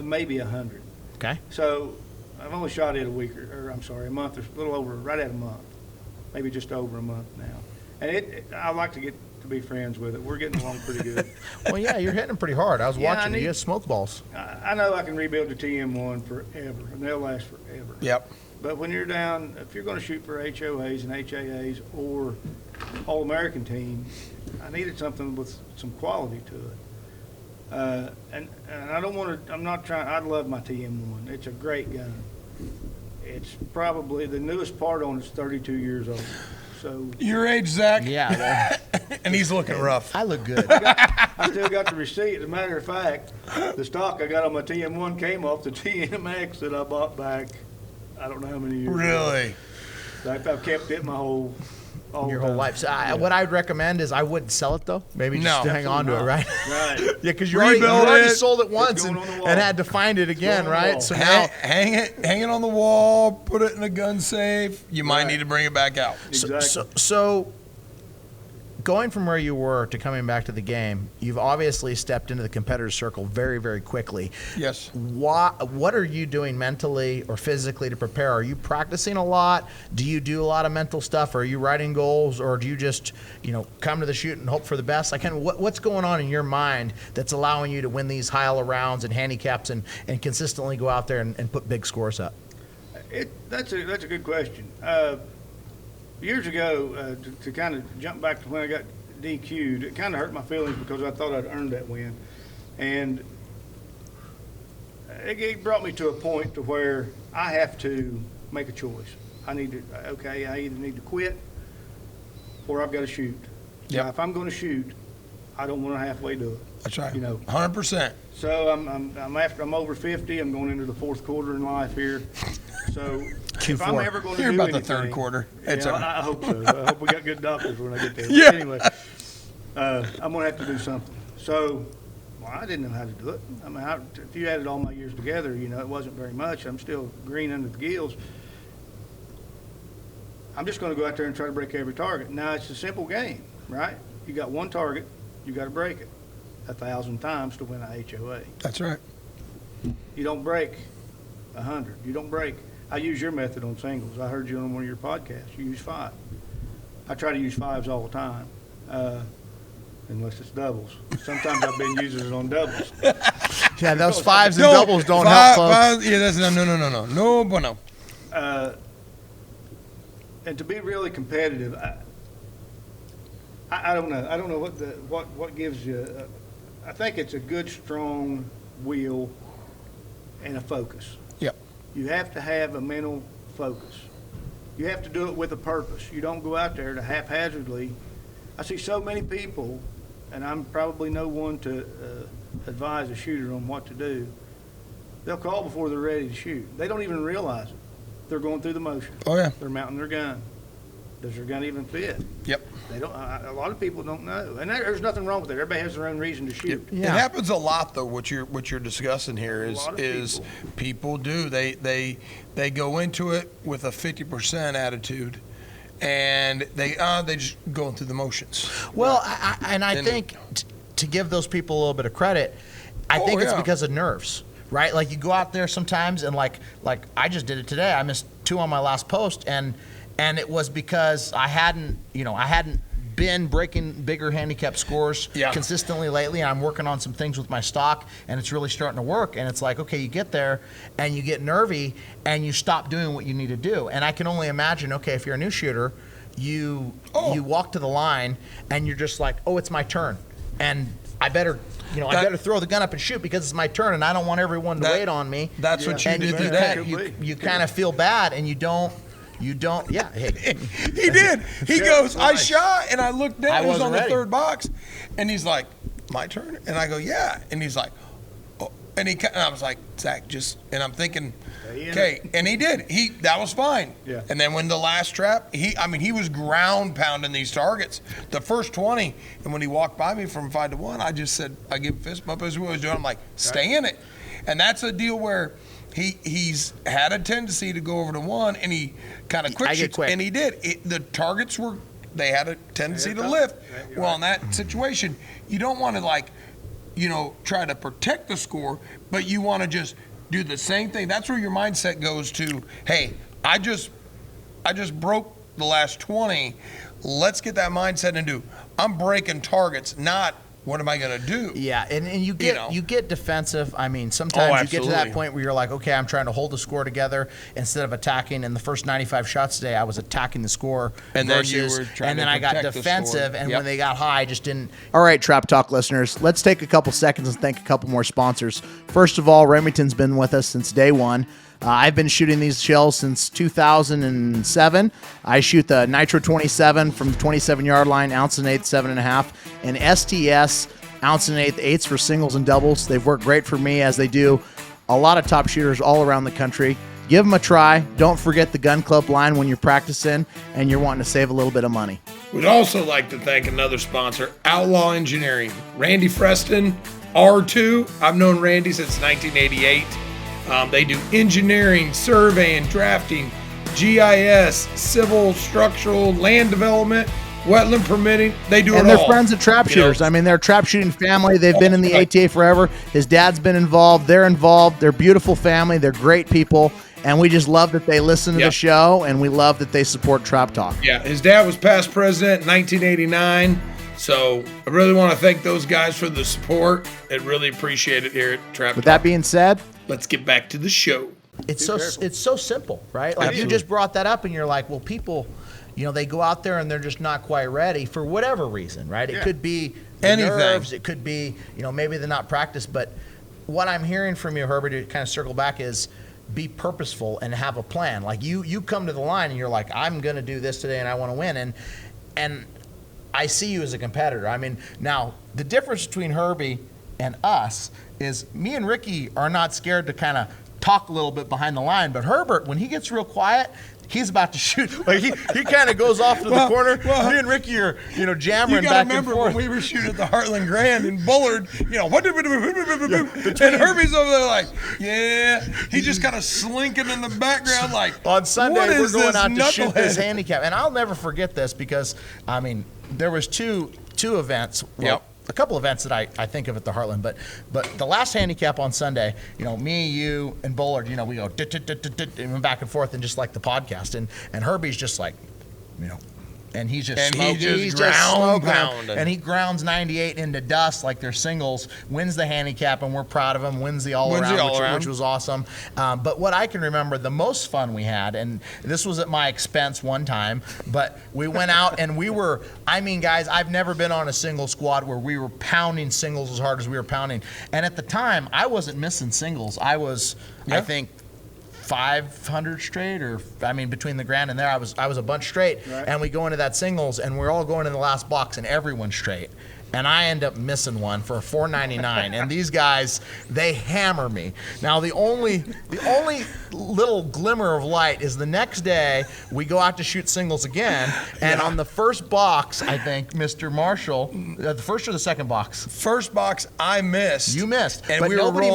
Speaker 3: maybe 100.
Speaker 1: Okay.
Speaker 3: So I've only shot it a week, a month, or a little over, right at a month, maybe just over a month now. And I like to get to be friends with it. We're getting along pretty good.
Speaker 1: Well, yeah, you're hitting them pretty hard. I was
Speaker 3: Yeah,
Speaker 1: watching you. You have smoke balls.
Speaker 3: I know I can rebuild the TM1 forever, and they'll last forever.
Speaker 2: Yep.
Speaker 3: But when you're down, if you're going to shoot for HOAs and HAAs or All American team, I needed something with some quality to it. And I don't want to, I'm not trying, I love my TM1. It's a great gun. It's probably, the newest part on it's 32 years old. So
Speaker 2: Your age, Zach?
Speaker 1: Yeah.
Speaker 2: And he's looking rough.
Speaker 1: I look good.
Speaker 3: I still got the receipt. As a matter of fact, the stock I got on my TM1 came off the TMX that I bought back, I don't know how many years ago.
Speaker 2: Really?
Speaker 3: I've kept it my whole
Speaker 1: Your whole life. So what I'd recommend is I wouldn't sell it though. Maybe just
Speaker 2: No.
Speaker 1: hang on to it, right?
Speaker 3: Right.
Speaker 1: Yeah, because you already sold it once
Speaker 3: going
Speaker 1: and,
Speaker 3: on the wall.
Speaker 1: and had to find it again,
Speaker 3: going on the
Speaker 1: right?
Speaker 3: wall.
Speaker 1: So now,
Speaker 2: Hang it on the wall, put it in a gun safe. You might
Speaker 3: Right.
Speaker 2: need to bring it back out.
Speaker 3: Exactly.
Speaker 1: so going from where you were to coming back to the game, you've obviously stepped into the competitor circle very, very quickly.
Speaker 2: Yes.
Speaker 1: What are you doing mentally or physically to prepare? Are you practicing a lot? Do you do a lot of mental stuff? Are you writing goals, or do you just, come to the shoot and hope for the best? Like, what's going on in your mind that's allowing you to win these high rounds and handicaps and consistently go out there and put big scores up?
Speaker 3: That's a good question. Years ago, to kind of jump back to when I got DQ'd, it kind of hurt my feelings because I thought I'd earned that win. And it brought me to a point to where I have to make a choice. I either need to quit or I've got to shoot.
Speaker 2: Yep.
Speaker 3: Now, if I'm going to shoot, I don't want to halfway do it.
Speaker 2: That's right.
Speaker 3: 100%. So I'm over 50. I'm going into the fourth quarter in life here. So if I'm ever going to
Speaker 2: You're
Speaker 3: do
Speaker 2: about
Speaker 3: anything,
Speaker 2: the third quarter. It's
Speaker 3: yeah,
Speaker 2: all right.
Speaker 3: I hope so. I hope we got good doctors when I get there.
Speaker 2: Yeah.
Speaker 3: But anyway, I'm going to have to do something. So, I didn't know how to do it. I mean, if you added all my years together, it wasn't very much. I'm still green under the gills. I'm just going to go out there and try to break every target. Now, it's a simple game, right? You got one target, you got to break it 1,000 times to win a HOA.
Speaker 2: That's right.
Speaker 3: You don't break 100. You don't break. I use your method on singles. I heard you on one of your podcasts. You use 5. I try to use 5s all the time, unless it's doubles. Sometimes I've been using it on doubles.
Speaker 1: Yeah, those 5s and doubles don't help, folks.
Speaker 2: Yeah, that's no bueno.
Speaker 3: And to be really competitive, I don't know. I don't know what gives you. I think it's a good, strong will and a focus.
Speaker 2: Yep.
Speaker 3: You have to have a mental focus. You have to do it with a purpose. You don't go out there to haphazardly. I see so many people, and I'm probably no one to advise a shooter on what to do. They'll call before they're ready to shoot. They don't even realize it. They're going through the motion.
Speaker 2: Oh, yeah.
Speaker 3: They're mounting their gun. Does their gun even fit?
Speaker 2: Yep.
Speaker 3: They don't. A lot of people don't know, and there's nothing wrong with it. Everybody has their own reason to shoot.
Speaker 2: It happens a lot, though. What you're discussing here is people do they go into it with a 50% attitude, and they just going through the motions.
Speaker 1: Well, I think to give those people a little bit of credit, I think it's because of nerves. Right, like you go out there sometimes, and like I just did it today. I missed 2 on my last post, and it was because I hadn't been breaking bigger handicap scores consistently lately, and I'm working on some things with my stock, and it's really starting to work. And it's like, okay, you get there, and you get nervy, and you stop doing what you need to do. And I can only imagine, okay, if you're a new shooter, you walk to the line, and you're just like, oh, it's my turn, and I better throw the gun up and shoot because it's my turn, and I don't want everyone to wait on me.
Speaker 2: That's what you did today.
Speaker 1: You kind of feel bad, and you don't. Yeah. Hey.
Speaker 2: He did. He goes, I shot, and I looked down. He was on the third box, and he's like, my turn? And I go, yeah. And he's like, oh. And I was like, Zach, and I'm thinking, okay. And he did. That was fine. Yeah. And then when the last trap, he was ground pounding these targets. The first 20, and when he walked by me from 5 to 1, I just said, I give a fist bump as what I was doing. I'm like, stay in it. And that's a deal where he's had a tendency to go over to 1, and he kind of quick shoots, and he did. The targets they had a tendency to lift. Well, in that situation, you don't want to try to protect the score, but you want to just do the same thing. That's where your mindset goes to, hey, I just broke the last 20. Let's get that mindset into, I'm breaking targets, not what am I going to do?
Speaker 1: Yeah, and you get defensive. I mean, sometimes you get to that
Speaker 2: absolutely.
Speaker 1: point where you're like, okay, I'm trying to hold the score together instead of attacking. In the first 95 shots today, I was attacking the score.
Speaker 2: And then you were trying
Speaker 1: and
Speaker 2: to
Speaker 1: then I got
Speaker 2: protect the
Speaker 1: defensive,
Speaker 2: score.
Speaker 1: and
Speaker 2: Yep.
Speaker 1: when they got high, I just didn't. All right, Trap Talk listeners, let's take a couple seconds and thank a couple more sponsors. First of all, Remington's been with us since day one. I've been shooting these shells since 2007. I shoot the Nitro 27 from the 27-yard line, ounce and eighth, 7.5, and STS ounce and eighth, eighths for singles and doubles. They've worked great for me, as they do a lot of top shooters all around the country. Give them a try. Don't forget the gun club line when you're practicing and you're wanting to save a little bit of money.
Speaker 2: We'd also like to thank another sponsor, Outlaw Engineering. Randy Freston, R2. I've known Randy since 1988. They do engineering, surveying, drafting, GIS, civil, structural, land development, wetland permitting. They do it all.
Speaker 1: And they're friends of trap shooters. I mean, they're a trap shooting family. They've been in the ATA forever. His dad's been involved. They're involved. They're a beautiful family. They're great people. And we just love that they listen to the show, and we love that they support Trap Talk.
Speaker 2: Yeah, his dad was past president in 1989. So I really want to thank those guys for the support. I really appreciate it here at Trap Talk.
Speaker 1: With that being said,
Speaker 2: let's get back to the show.
Speaker 1: it's so simple, right? Like you just brought that up, and you're like, well, people, they go out there and they're just not quite ready for whatever reason, right? It could be the
Speaker 2: anything.
Speaker 1: nerves, it could be, maybe they're not practiced. But what I'm hearing from you, Herbert, to kind of circle back, is be purposeful and have a plan. Like you come to the line and you're like, I'm going to do this today and I want to win. And I see you as a competitor. I mean, now the difference between Herbie and us is me and Ricky are not scared to kind of talk a little bit behind the line, but Herbert, when he gets real quiet, he's about to shoot. Like he kind of goes off to the corner. Me and Ricky are, jammering back and forth.
Speaker 2: You got to remember when we were shooting at the Heartland Grand in Bullard, and Herbie's over there like, he's just kind of slinking in the background like,
Speaker 1: on Sunday,
Speaker 2: what
Speaker 1: we're
Speaker 2: is
Speaker 1: going
Speaker 2: this
Speaker 1: out to shoot this
Speaker 2: knucklehead?
Speaker 1: handicap. And I'll never forget this because, I mean, there was two events. Well, a couple events that I think of at the Heartland, but the last handicap on Sunday, me, you, and Bullard, we go and back and forth, and just like the podcast, and Herbie's just like, and he's just smoking. He's just smoking, and he grounds 98 into dust like they're singles, wins the handicap, and we're proud of him, wins the all-around, which was awesome. But what I can remember, the most fun we had, and this was at my expense one time, but we went out and we were, guys, I've never been on a single squad where we were pounding singles as hard as we were pounding. And at the time, I wasn't missing singles. I was, I think, 500 straight, or between the Grand and there, I was a bunch straight, and we go into that singles, and we're all going in the last box, and everyone's straight, and I end up missing one for a 499, and these guys, they hammer me. Now the only little glimmer of light is the next day we go out to shoot singles again, and on the first box, I think Mr. Marshall, the first or the second box?
Speaker 2: First box I missed.
Speaker 1: You missed,
Speaker 2: and
Speaker 1: but
Speaker 2: we
Speaker 1: nobody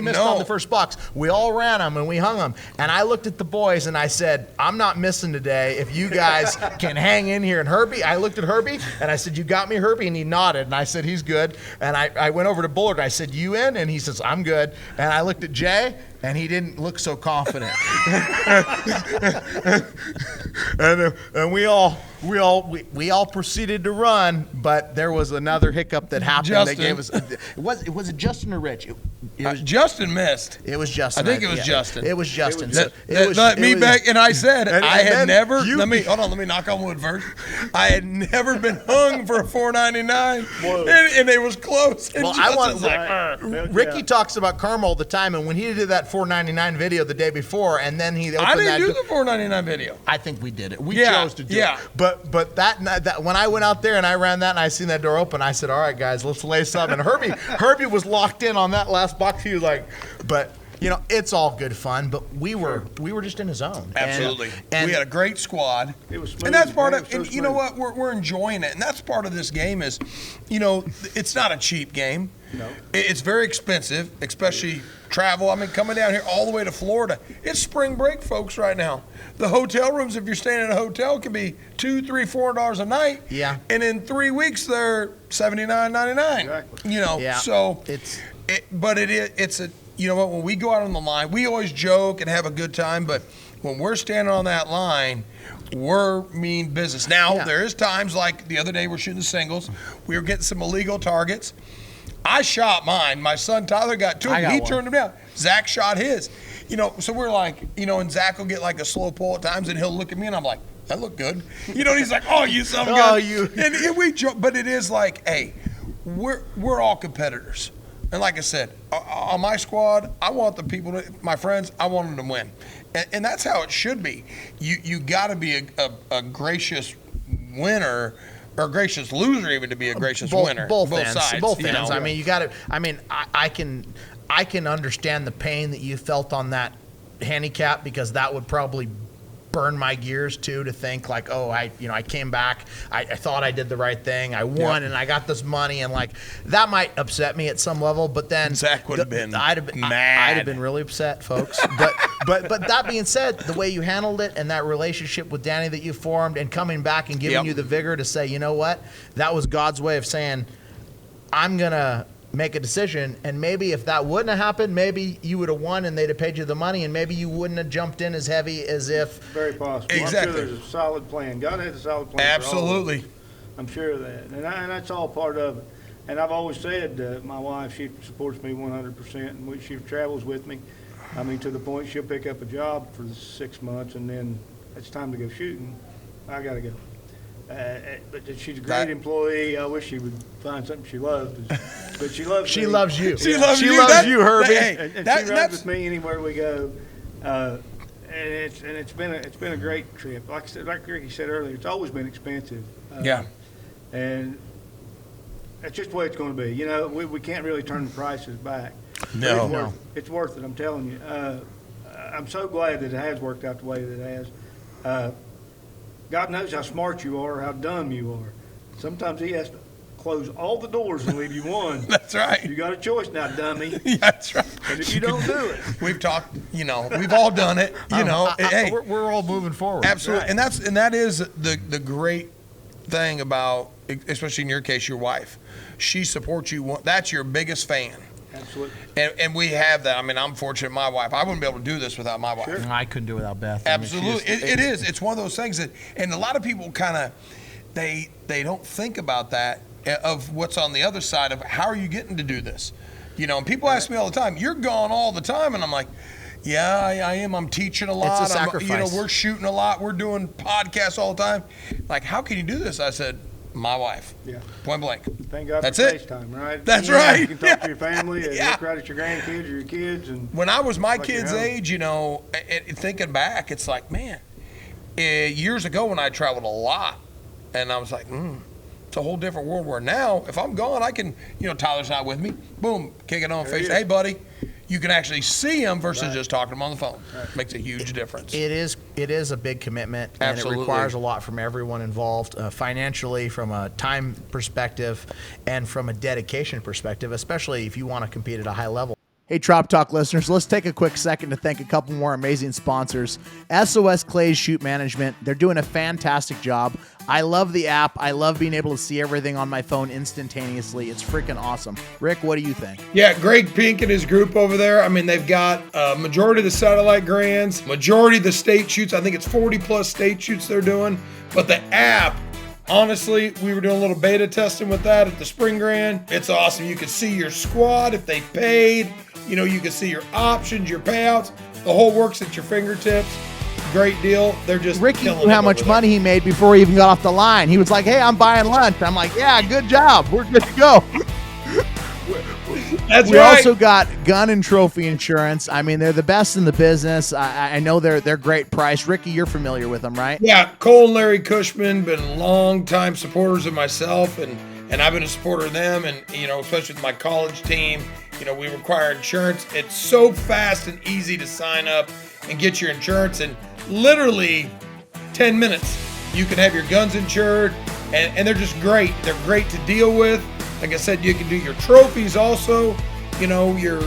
Speaker 1: missed on the first box. We all ran them and we hung them, and I looked at the boys and I said, I'm not missing today if you guys can hang in here. And Herbie, I looked at Herbie and I said, you got me, Herbie? And he nodded, and I said, he's good. And I went over to Bullard and I said, you in? And he says, I'm good. And I looked at Jay, and he didn't look so confident. and we all proceeded to run, but there was another hiccup that happened.
Speaker 2: Justin.
Speaker 1: That gave us. Was it Justin or Rich? It was
Speaker 2: Justin missed.
Speaker 1: It was Justin.
Speaker 2: I think it was Justin.
Speaker 1: It was Justin.
Speaker 2: Let me back, and I said I had never.
Speaker 1: Let
Speaker 2: me knock on wood first. I had never been hung for a 499, and it was close. And
Speaker 1: well, Ricky talks about Karma all the time, and when he did that 499 video the day before, and then he opened
Speaker 2: I didn't do the 499 video.
Speaker 1: I think we did it. We chose to do it. But that when I went out there and I ran that and I seen that door open, I said, all right, guys, let's lace up. And Herbie was locked in on that last box. He was like, but it's all good fun, but we were just in a zone.
Speaker 2: Absolutely.
Speaker 1: And
Speaker 2: we had a great squad.
Speaker 3: It was smooth.
Speaker 2: And that's part of,
Speaker 3: It was so
Speaker 2: you know
Speaker 3: smooth.
Speaker 2: what, we're enjoying it. And that's part of this game is, it's not a cheap game.
Speaker 3: No.
Speaker 2: It's very expensive, especially travel. I mean, coming down here all the way to Florida. It's spring break, folks, right now. The hotel rooms, if you're staying in a hotel, can be $200, $300, $400 a night.
Speaker 1: Yeah.
Speaker 2: And in 3 weeks, they're $79.99.
Speaker 3: Exactly.
Speaker 1: Yeah.
Speaker 2: So
Speaker 1: it's
Speaker 2: when we go out on the line, we always joke and have a good time, but when we're standing on that line, we're mean business. Now, there is times like the other day we're shooting the singles. We were getting some illegal targets. I shot mine. My son Tyler got two. He turned them down. Zach shot his. So we're like, and Zach will get like a slow pull at times, and he'll look at me, and I'm like, that looked good. And he's like, oh, you son of a gun.
Speaker 1: Oh, you.
Speaker 2: And we joke, but it is like, hey, we're all competitors. And like I said, on my squad, I want the people, my friends, I want them to win. And that's how it should be. You got to be a gracious winner, or a gracious loser even to be a gracious winner.
Speaker 1: Both
Speaker 2: sides.
Speaker 1: Both ends. I mean, you got to. I mean, I can understand the pain that you felt on that handicap, because that would probably burn my gears too, to think like, oh, I came back, I thought I did the right thing, I won, and I got this money, and like that might upset me at some level. But then
Speaker 2: Zach would have been mad.
Speaker 1: I'd have been really upset, folks. but that being said, the way you handled it and that relationship with Danny that you formed, and coming back and giving you the vigor to say, you know what, that was God's way of saying, I'm gonna make a decision. And maybe if that wouldn't have happened, maybe you would have won and they'd have paid you the money, and maybe you wouldn't have jumped in as heavy as if.
Speaker 3: Very possible.
Speaker 2: Exactly.
Speaker 3: I'm sure there's a solid plan. God has a solid plan.
Speaker 2: Absolutely.
Speaker 3: For all of us. I'm sure of that. And that's all part of it. And I've always said, my wife, she supports me 100%, and she travels with me. I mean, to the point she'll pick up a job for 6 months, and then it's time to go shooting. I got to go. But she's a great employee. I wish she would find something she loves, but she loves
Speaker 1: She
Speaker 3: me.
Speaker 1: loves you.
Speaker 2: She loves you.
Speaker 1: you, Herbie.
Speaker 3: And she rides with me anywhere we go. And it's been a great trip. Like Ricky said earlier, it's always been expensive. And that's just the way it's going to be. We can't really turn the prices back.
Speaker 2: No.
Speaker 3: It's worth it. I'm telling you. I'm so glad that it has worked out the way that it has. God knows how smart you are, how dumb you are. Sometimes He has to close all the doors and leave you one.
Speaker 2: That's right.
Speaker 3: You got a choice now, dummy.
Speaker 2: That's right.
Speaker 3: And if you don't do it,
Speaker 2: We've talked, we've all done it, hey,
Speaker 1: we're all moving forward.
Speaker 2: absolutely.
Speaker 3: Right.
Speaker 2: And that is the great thing about, especially in your case, your wife. She supports you. That's your biggest fan.
Speaker 3: absolutely.
Speaker 2: And we have that. I mean, I'm fortunate my wife. I wouldn't be able to do this without my wife.
Speaker 3: Sure.
Speaker 1: I couldn't do it without Beth.
Speaker 2: Absolutely. It is. It's one of those things that, and a lot of people kind of, they don't think about that, of what's on the other side of how are you getting to do this? And people ask me all the time, you're gone all the time. And I'm like, yeah, I am. I'm teaching a lot.
Speaker 1: It's a sacrifice.
Speaker 2: We're shooting a lot. We're doing podcasts all the time. Like, how can you do this? I said, my wife.
Speaker 3: Yeah.
Speaker 2: Point blank.
Speaker 3: Thank God
Speaker 2: That's
Speaker 3: for
Speaker 2: it.
Speaker 3: FaceTime, right?
Speaker 2: That's right.
Speaker 3: You can talk to your family and
Speaker 2: Yeah.
Speaker 3: look right at your grandkids or your kids. And
Speaker 2: When I was my
Speaker 3: Like your
Speaker 2: kids'
Speaker 3: home.
Speaker 2: age, thinking back, it's like, man, years ago when I traveled a lot, and I was like, it's a whole different world where now, if I'm gone, I can, Tyler's not with me, boom, kick it on
Speaker 3: There he
Speaker 2: face.
Speaker 3: is.
Speaker 2: Hey, buddy. You can actually see him versus
Speaker 3: Right.
Speaker 2: just talking to him on the phone.
Speaker 3: Right.
Speaker 2: Makes a huge difference.
Speaker 1: It is a big commitment, and
Speaker 2: Absolutely.
Speaker 1: it requires a lot from everyone involved, financially, from a time perspective, and from a dedication perspective, especially if you want to compete at a high level. Hey, Trop Talk listeners, let's take a quick second to thank a couple more amazing sponsors. SOS Clay's Shoot Management. They're doing a fantastic job. I love the app. I love being able to see everything on my phone instantaneously. It's freaking awesome. Rick, what do you think?
Speaker 2: Yeah, Greg Pink and his group over there. I mean, they've got majority of the satellite grands, majority of the state shoots. I think it's 40 plus state shoots they're doing. But the app, honestly, we were doing a little beta testing with that at the Spring Grand. It's awesome. You can see your squad if they paid. You can see your options, your payouts. The whole works at your fingertips. Great deal. They're just
Speaker 1: Ricky
Speaker 2: killing
Speaker 1: knew how
Speaker 2: it
Speaker 1: much
Speaker 2: over
Speaker 1: money he made before he even got off the line. He was like, hey, I'm buying lunch. I'm like, yeah, good job. We're good to go.
Speaker 2: there. That's
Speaker 1: We
Speaker 2: right.
Speaker 1: also got gun and trophy insurance. I mean, they're the best in the business. I know they're great price. Ricky, you're familiar with them, right?
Speaker 2: Yeah, Cole and Larry Cushman been long-time supporters of myself, and I've been a supporter of them, and especially with my college team, we require insurance. It's so fast and easy to sign up and get your insurance in literally 10 minutes. You can have your guns insured, and they're just great. They're great to deal with. Like I said, you can do your trophies also, your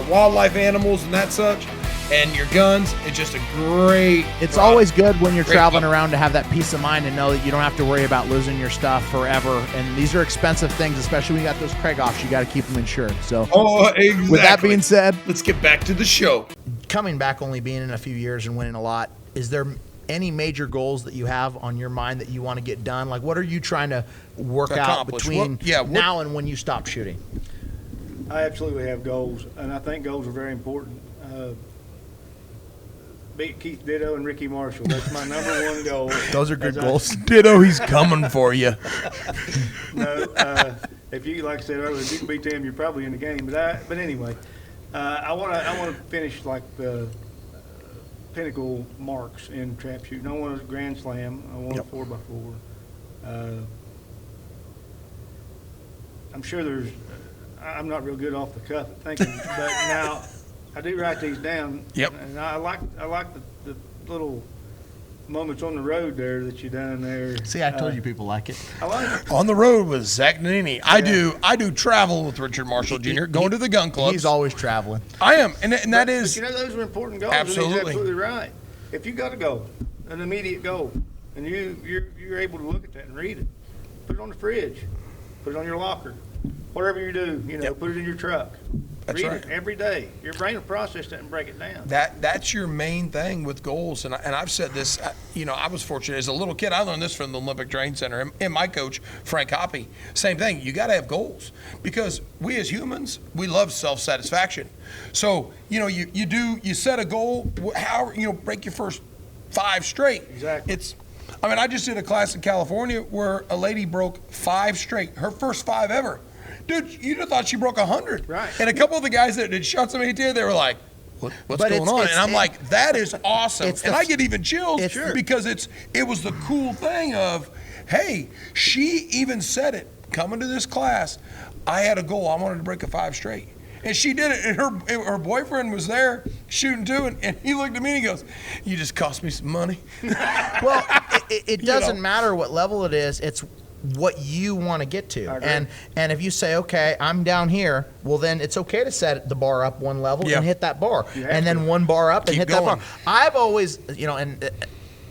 Speaker 2: wildlife animals and that such, and your guns. It's just a great
Speaker 1: It's
Speaker 2: product.
Speaker 1: always good when you're
Speaker 2: Great
Speaker 1: traveling
Speaker 2: product.
Speaker 1: around to have that peace of mind and know that you don't have to worry about losing your stuff forever. And these are expensive things, especially when you got those Krieghoffs. You got to keep them insured. So
Speaker 2: Exactly.
Speaker 1: with that being said,
Speaker 2: let's get back to the show.
Speaker 1: coming back, only being in a few years and winning a lot, is there any major goals that you have on your mind that you want to get done? Like, what are you trying to work out
Speaker 2: Accomplish.
Speaker 1: between
Speaker 2: What-
Speaker 1: now and when you stop shooting?
Speaker 3: I absolutely have goals, and I think goals are very important. Beat Keith Ditto and Ricky Marshall. That's my number one goal.
Speaker 1: Those are good
Speaker 3: As I-
Speaker 1: goals.
Speaker 2: Ditto, he's coming for you.
Speaker 3: No, if you, like I said earlier, if you can beat them, you're probably in the game. But anyway, I want to finish like the pinnacle marks in trap shooting. I want a Grand Slam. I want a 4x4. I'm sure I'm not real good off the cuff at thinking, but now I do write these down.
Speaker 2: Yep.
Speaker 3: And I like the little moments on the road there that you done there.
Speaker 1: See, I told you people like it.
Speaker 3: I like it.
Speaker 2: On the road with Zach Nannini. I do travel with Richard Marshall Jr. Going to the gun clubs.
Speaker 1: He's always traveling.
Speaker 2: I am, and that
Speaker 3: But
Speaker 2: is
Speaker 3: you know, those are important goals. And
Speaker 2: Absolutely.
Speaker 3: he's absolutely right. If you got a goal, an immediate goal, and you're able to look at that and read it, put it on the fridge, put it on your locker, whatever you do,
Speaker 2: Yep.
Speaker 3: put it in your truck.
Speaker 2: That's
Speaker 3: read
Speaker 2: right.
Speaker 3: it every day. Your brain will process that and break it down.
Speaker 2: That's your main thing with goals, and I've said this. I was fortunate as a little kid. I learned this from the Olympic Training Center, and my coach Frank Hoppy. Same thing. You got to have goals because we as humans we love self-satisfaction. So you set a goal. However, break your first 5 straight.
Speaker 3: Exactly.
Speaker 2: I just did a class in California where a lady broke 5 straight, her first 5 ever. Dude, you'd have thought she broke 100.
Speaker 3: Right.
Speaker 2: And a couple of the guys that did shots of AT, they were like, what's
Speaker 1: But
Speaker 2: going on? And I'm like, that is awesome.
Speaker 1: it's
Speaker 2: And
Speaker 1: the-
Speaker 2: I get even chills
Speaker 1: It's-
Speaker 2: because it was the cool thing of, hey, she even said it. Coming to this class, I had a goal. I wanted to break a 5 straight. And she did it, and her boyfriend was there shooting too, and he looked at me and he goes, "You just cost me some money."
Speaker 1: Well, it doesn't
Speaker 2: know.
Speaker 1: matter what level it is. It's what you want to get to.
Speaker 3: I agree.
Speaker 1: And if you say, okay, I'm down here, well, then it's okay to set the bar up one level
Speaker 2: Yeah.
Speaker 1: and hit that bar.
Speaker 3: You have
Speaker 1: And then
Speaker 3: to.
Speaker 1: one bar up and
Speaker 2: Keep
Speaker 1: hit that
Speaker 2: going.
Speaker 1: bar. I've always,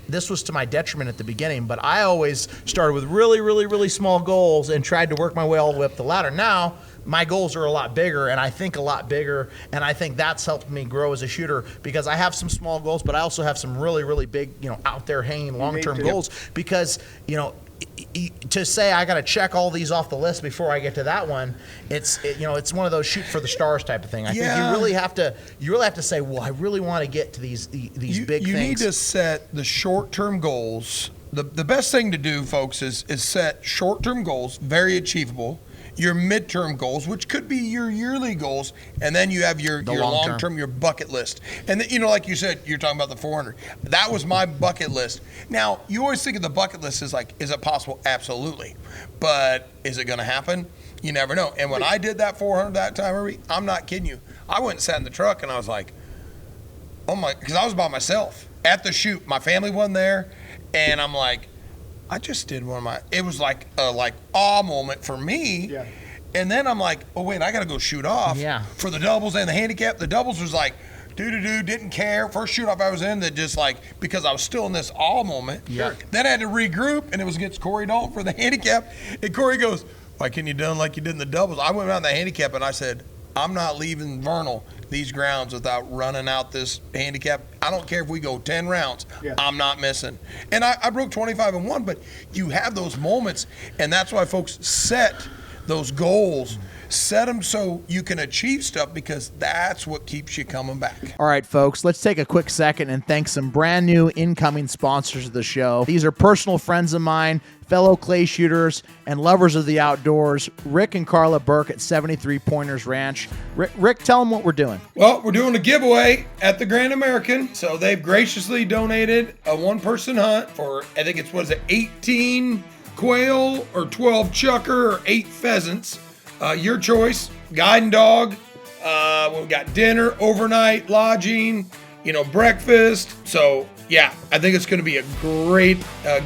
Speaker 1: this was to my detriment at the beginning, but I always started with really, really, really small goals and tried to work my way all the way up the ladder. Now, my goals are a lot bigger, and I think a lot bigger, and I think that's helped me grow as a shooter because I have some small goals, but I also have some really, really big, out there hanging long-term
Speaker 3: to.
Speaker 1: goals because, to say I got to check all these off the list before I get to that one, it's one of those shoot for the stars type of thing. I think
Speaker 2: Yeah.
Speaker 1: you really have to say, well, I really want to get to these big
Speaker 2: You
Speaker 1: things.
Speaker 2: need to set the short-term goals. The best thing to do, folks, is set short-term goals, very achievable. Your midterm goals, which could be your yearly goals, and then you have your
Speaker 1: long-term.
Speaker 2: long-term, your bucket list. And then, like you said, you're talking about the 400. That was my bucket list. Now, you always think of the bucket list as like, is it possible? Absolutely. But is it going to happen? You never know. And when I did that 400 that time, Herbie, I'm not kidding you. I went and sat in the truck, and I was like, oh my, because I was by myself at the shoot. My family wasn't there, and I'm like, I just did one of my, it was like a awe moment for me.
Speaker 3: Yeah.
Speaker 2: And then I'm like, oh wait, I got to go shoot off
Speaker 1: Yeah.
Speaker 2: for the doubles and the handicap. The doubles was like, didn't care. First shoot off I was in that just because I was still in this awe moment.
Speaker 1: Yeah.
Speaker 2: Then I had to regroup, and it was against Corey Dalton for the handicap. And Corey goes, why can't you done like you did in the doubles? I went around the handicap and I said, I'm not leaving Vernal these grounds without running out this handicap. I don't care if we go 10 rounds.
Speaker 3: Yeah.
Speaker 2: I'm not missing. And I broke 25-1, but you have those moments, and that's why folks set those goals. Set them so you can achieve stuff because that's what keeps you coming back.
Speaker 1: All right, folks, let's take a quick second and thank some brand new incoming sponsors of the show. These are personal friends of mine, fellow clay shooters, and lovers of the outdoors, Rick and Carla Burke at 73 Pointers Ranch. Rick, tell them what we're doing.
Speaker 2: Well, we're doing a giveaway at the Grand American. So they've graciously donated a one-person hunt for, I think it's, 18 quail or 12 chucker or 8 pheasants. Your choice, guide and dog. We've got dinner, overnight, lodging, breakfast. So, yeah, I think it's going to be a great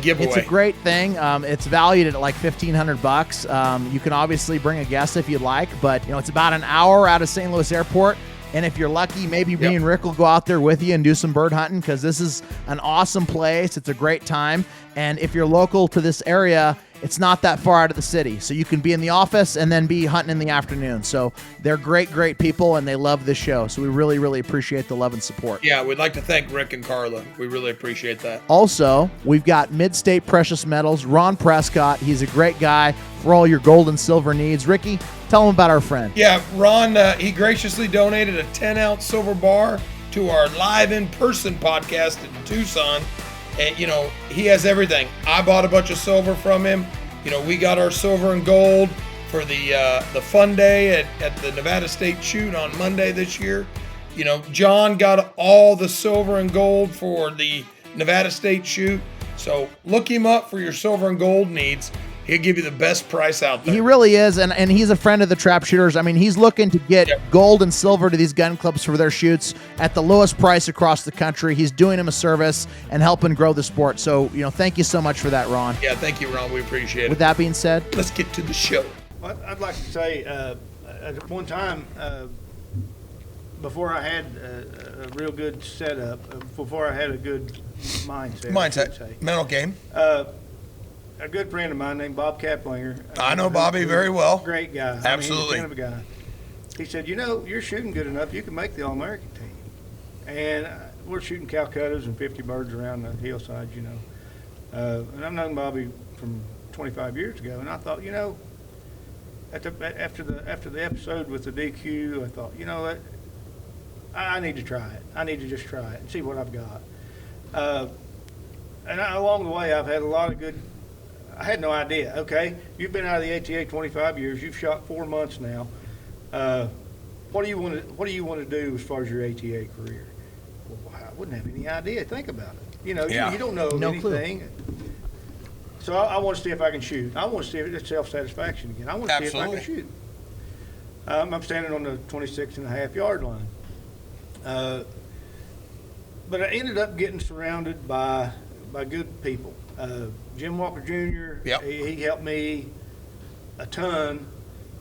Speaker 2: giveaway.
Speaker 1: It's a great thing. It's valued at like $1,500. You can obviously bring a guest if you'd like, but it's about an hour out of St. Louis Airport. And if you're lucky, maybe me and Rick will go out there with you and do some bird hunting, because this is an awesome place. It's a great time. And if you're local to this area, it's not that far out of the city. So you can be in the office and then be hunting in the afternoon. So they're great, great people, and they love this show. So we really, really appreciate the love and support.
Speaker 2: Yeah, we'd like to thank Rick and Carla. We really appreciate that.
Speaker 1: Also, we've got Mid-State Precious Metals, Ron Prescott. He's a great guy for all your gold and silver needs. Ricky, tell them about our friend.
Speaker 2: Yeah, Ron, he graciously donated a 10-ounce silver bar to our live in-person podcast in Tucson. And, he has everything. I bought a bunch of silver from him. We got our silver and gold for the fun day at the Nevada State Shoot on Monday this year. John got all the silver and gold for the Nevada State Shoot. So look him up for your silver and gold needs. He'll give you the best price out there.
Speaker 1: He really is, and he's a friend of the Trap Shooters. I mean, he's looking to get gold and silver to these gun clubs for their shoots at the lowest price across the country. He's doing them a service and helping grow the sport. So, thank you so much for that, Ron.
Speaker 2: Yeah, thank you, Ron. We appreciate it.
Speaker 1: With that being said,
Speaker 2: let's get to the show.
Speaker 3: Well, I'd like to say, at one time, before I had a real good setup, before I had a good mindset,
Speaker 2: mental game.
Speaker 3: A good friend of mine named Bob Kaplinger.
Speaker 2: I know Bobby very well.
Speaker 3: Great guy.
Speaker 2: Absolutely.
Speaker 3: I mean, he's a kind of a guy. He said, you're shooting good enough, you can make the All American team. And we're shooting Calcuttas and 50 birds around the hillsides, And I've known Bobby from 25 years ago, and I thought, after the episode with the DQ, I thought, what? I need to try it. I need to just try it and see what I've got. Along the way, I've had a lot of good. I had no idea. Okay, you've been out of the ATA 25 years. You've shot 4 months now. What do you want to do as far as your ATA career? Well, I wouldn't have any idea. Think about it. You don't know anything. Clue. So I want to see if I can shoot. I want to see if it's self-satisfaction again. I want to see if I can shoot. I'm standing on the 26.5-yard line. But I ended up getting surrounded by good people. Jim Walker Jr., he helped me a ton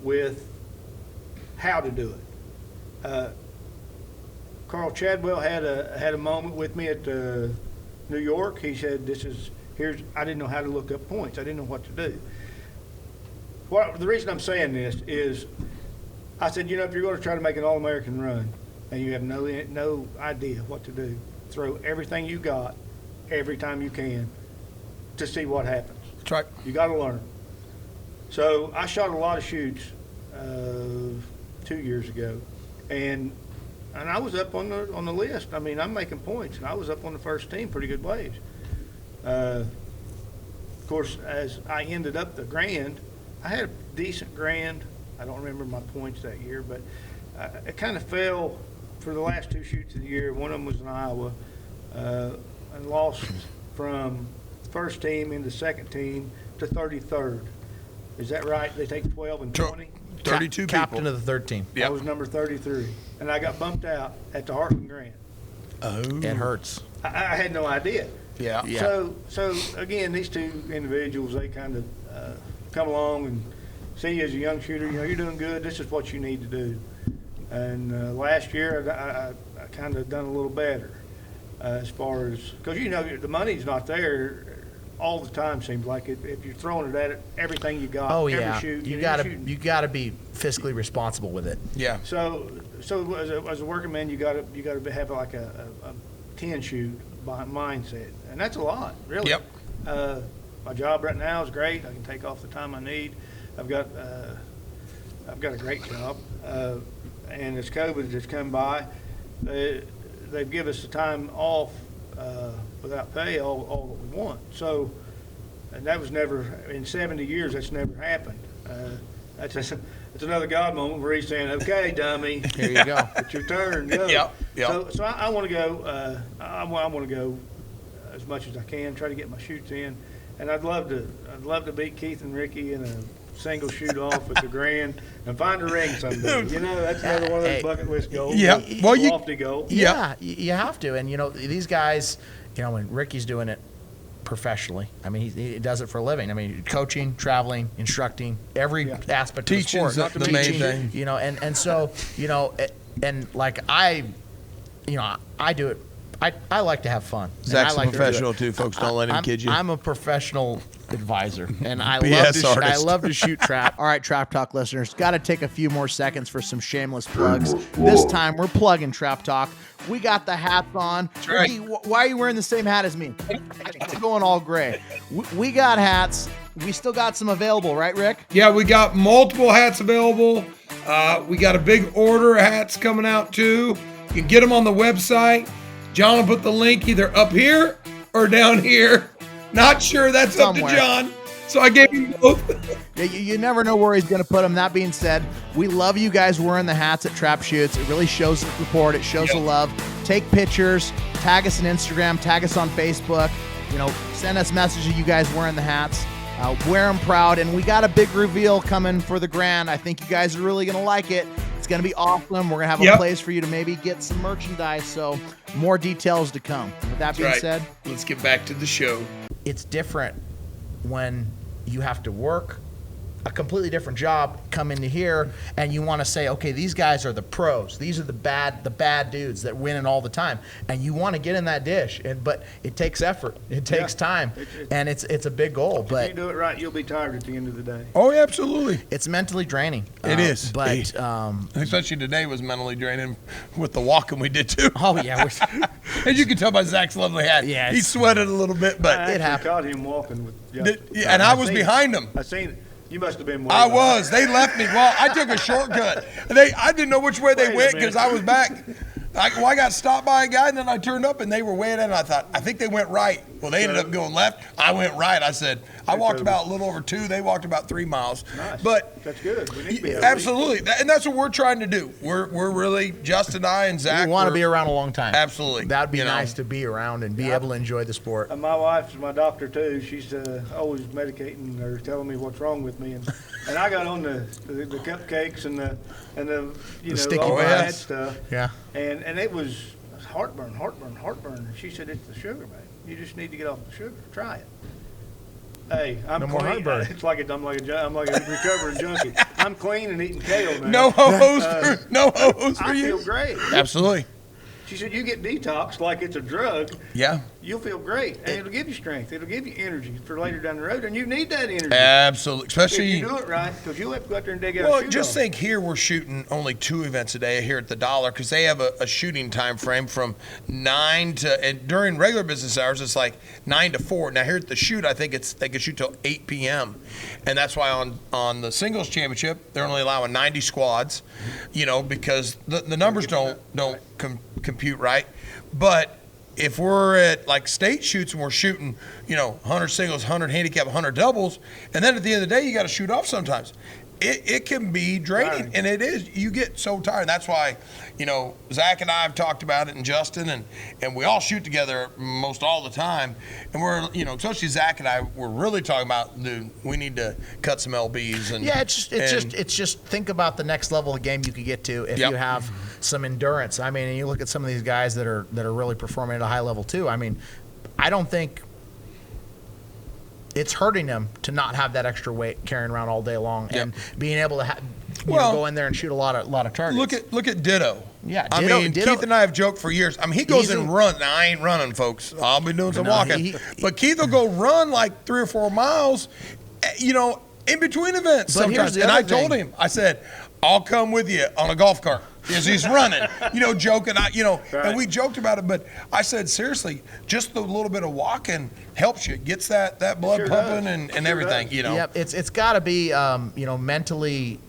Speaker 3: with how to do it. Carl Chadwell had a moment with me at New York. He said, I didn't know how to look up points. I didn't know what to do. The reason I'm saying this is, I said, if you're going to try to make an All-American run and you have no idea what to do, throw everything you got every time you can to see what happens.
Speaker 2: That's right.
Speaker 3: You got to learn. So I shot a lot of shoots 2 years ago, and I was up on the list. I mean, I'm making points, and I was up on the first team pretty good ways. Of course, as I ended up the grand, I had a decent grand. I don't remember my points that year, but it kind of fell for the last 2 shoots of the year. One of them was in Iowa, and lost from first team into second team to 33rd. Is that right? They take 12 and 20?
Speaker 2: 32 people.
Speaker 1: Captain of the third team.
Speaker 3: I was number 33, and I got bumped out at the Heartland Grand.
Speaker 1: Oh. It hurts.
Speaker 3: I had no idea.
Speaker 2: Yeah.
Speaker 3: So again, these two individuals, they kind of come along and see you as a young shooter. You're doing good. This is what you need to do. And last year, I kind of done a little better as far as, because the money's not there all the time. Seems like if you're throwing it at it, everything you got.
Speaker 1: Oh
Speaker 3: every
Speaker 1: yeah.
Speaker 3: shoot,
Speaker 1: You gotta be fiscally responsible with it.
Speaker 2: Yeah.
Speaker 3: So as a working man, you gotta have like a 10 shoot mindset, and that's a lot, really.
Speaker 2: Yep.
Speaker 3: My job right now is great. I can take off the time I need. I've got a great job, and as COVID has come by, they've given us the time off without pay all that we want. So, and that was never in 70 years. That's never happened. That's another God moment where he's saying, "Okay, dummy,
Speaker 1: here you go.
Speaker 3: It's your turn. Go."
Speaker 2: Yep.
Speaker 3: So I want to go. I want to go as much as I can. Try to get my shoots in, and I'd love to beat Keith and Ricky in a single shoot off at the Grand and find a ring someday. You know, that's another one of those bucket list goals.
Speaker 2: Yeah. Well,
Speaker 3: lofty goal.
Speaker 1: Yeah, you have to. And, you know, these guys, you know, when Ricky's doing it professionally, I mean, he does it for a living. I mean, coaching, traveling, instructing, every aspect of the sport.
Speaker 2: Teaching's the main thing.
Speaker 1: You know, and so, you know, and like I do it. I like to have fun.
Speaker 2: Zach's a professional too, folks. Don't let him kid you.
Speaker 1: I'm a professional advisor, and I
Speaker 2: BS
Speaker 1: I love to shoot trap. All right, Trap Talk listeners, got to take a few more seconds for some shameless plugs. This time we're plugging Trap Talk. We got the hats on.
Speaker 2: Right.
Speaker 1: Ricky, why are you wearing the same hat as me? I'm going all gray. We got hats. We still got some available, right, Rick?
Speaker 2: Yeah, we got multiple hats available. We got a big order of hats coming out too. You can get them on the website. John will put the link either up here or down here. Not sure. That's
Speaker 1: Somewhere.
Speaker 2: up to John. So I gave him both.
Speaker 1: Yeah, you never know where he's going to put them. That being said, we love you guys wearing the hats at Trap Shoots. It really shows the support. It shows the love. Take pictures. Tag us on Instagram. Tag us on Facebook. You know, send us messages of you guys wearing the hats. Wear them proud. And we got a big reveal coming for the Grand. I think you guys are really going to like it. It's going to be awesome. We're going to have a place for you to maybe get some merchandise. So more details to come. With that being said,
Speaker 2: let's get back to the show.
Speaker 1: It's different when you have to work a completely different job, come into here, and you want to say, okay, these guys are the pros. These are the bad dudes that win it all the time, and you want to get in that dish. But it takes effort. It takes time, and it's a big goal. But
Speaker 3: if you do it right, you'll be tired at the end of the day.
Speaker 2: Oh, absolutely.
Speaker 1: It's mentally draining.
Speaker 2: It is.
Speaker 1: But
Speaker 2: especially today was mentally draining with the walking we did too.
Speaker 1: Oh yeah,
Speaker 2: as you can tell by Zach's lovely hat.
Speaker 1: Yeah,
Speaker 2: he sweated a little bit, but
Speaker 3: it happened. I caught him walking with.
Speaker 2: And I was behind him.
Speaker 3: I seen it. You must have been.
Speaker 2: I was. They left me. Well, I took a shortcut. I didn't know which way they went because I was back. I got stopped by a guy, and then I turned up, and they were way in, and I thought, I think they went right. Well, they ended up going left. I went right. I said, I walked about a little over 2. They walked about 3 miles.
Speaker 3: Nice.
Speaker 2: But
Speaker 3: that's good. We need to be
Speaker 2: absolutely, and that's what we're trying to do. We're really, Justin and I and Zach.
Speaker 1: We want to be around a long time.
Speaker 2: Absolutely.
Speaker 1: That'd be nice to be around and be able to enjoy the sport.
Speaker 3: My wife's my doctor too. She's always medicating or telling me what's wrong with me, and I got on the cupcakes and the
Speaker 1: sticky
Speaker 3: all that
Speaker 1: buns.
Speaker 3: stuff.
Speaker 1: Yeah.
Speaker 3: And it was heartburn. And she said, it's the sugar, man. You just need to get off the sugar. Try it. Hey, I'm
Speaker 1: no
Speaker 3: clean.
Speaker 1: More heartburn.
Speaker 3: It's like I'm like a recovering junkie. I'm clean and eating kale now.
Speaker 2: No ho-hos no ho-hos for
Speaker 3: I
Speaker 2: you.
Speaker 3: feel great.
Speaker 2: Absolutely.
Speaker 3: She said, you get detoxed like it's a drug.
Speaker 2: Yeah.
Speaker 3: You'll feel great, and it'll give you strength. It'll give you energy for later down the road, and you need that energy.
Speaker 2: Absolutely, especially
Speaker 3: if you do it right, because you'll have to go out there and dig out.
Speaker 2: Well, just think here we're shooting only 2 events a day here at the Dollar because they have a shooting time frame from 9 to, and during regular business hours it's like 9 to 4. Now here at the shoot, I think they can shoot till 8 p.m. and that's why on the singles championship they're only allowing 90 squads, because the numbers don't compute right, but if we're at like state shoots and we're shooting, 100 singles, 100 handicap, 100 doubles, and then at the end of the day, you got to shoot off sometimes. It can be draining, and it is. You get so tired. That's why, Zach and I have talked about it, and Justin, and we all shoot together most all the time. And we're, especially Zach and I, we're really talking about, we need to cut some LBs. And
Speaker 1: yeah, it's just think about the next level of game you could get to if you have some endurance. I mean, and you look at some of these guys that are really performing at a high level too. I mean, I don't think it's hurting them to not have that extra weight carrying around all day long and being able to go in there and shoot a lot of targets.
Speaker 2: Look at Ditto.
Speaker 1: Yeah,
Speaker 2: Ditto. Keith and I have joked for years. I mean, he goes and runs. Now I ain't running, folks. I'll be doing some walking. But Keith will go run like 3 or 4 miles, in between events sometimes. And I told him, I said, I'll come with you on a golf cart as he's running, joking. And we joked about it, but I said, seriously, just the little bit of walking helps you, gets that blood pumping and everything,
Speaker 1: Yep, it's got to be, mentally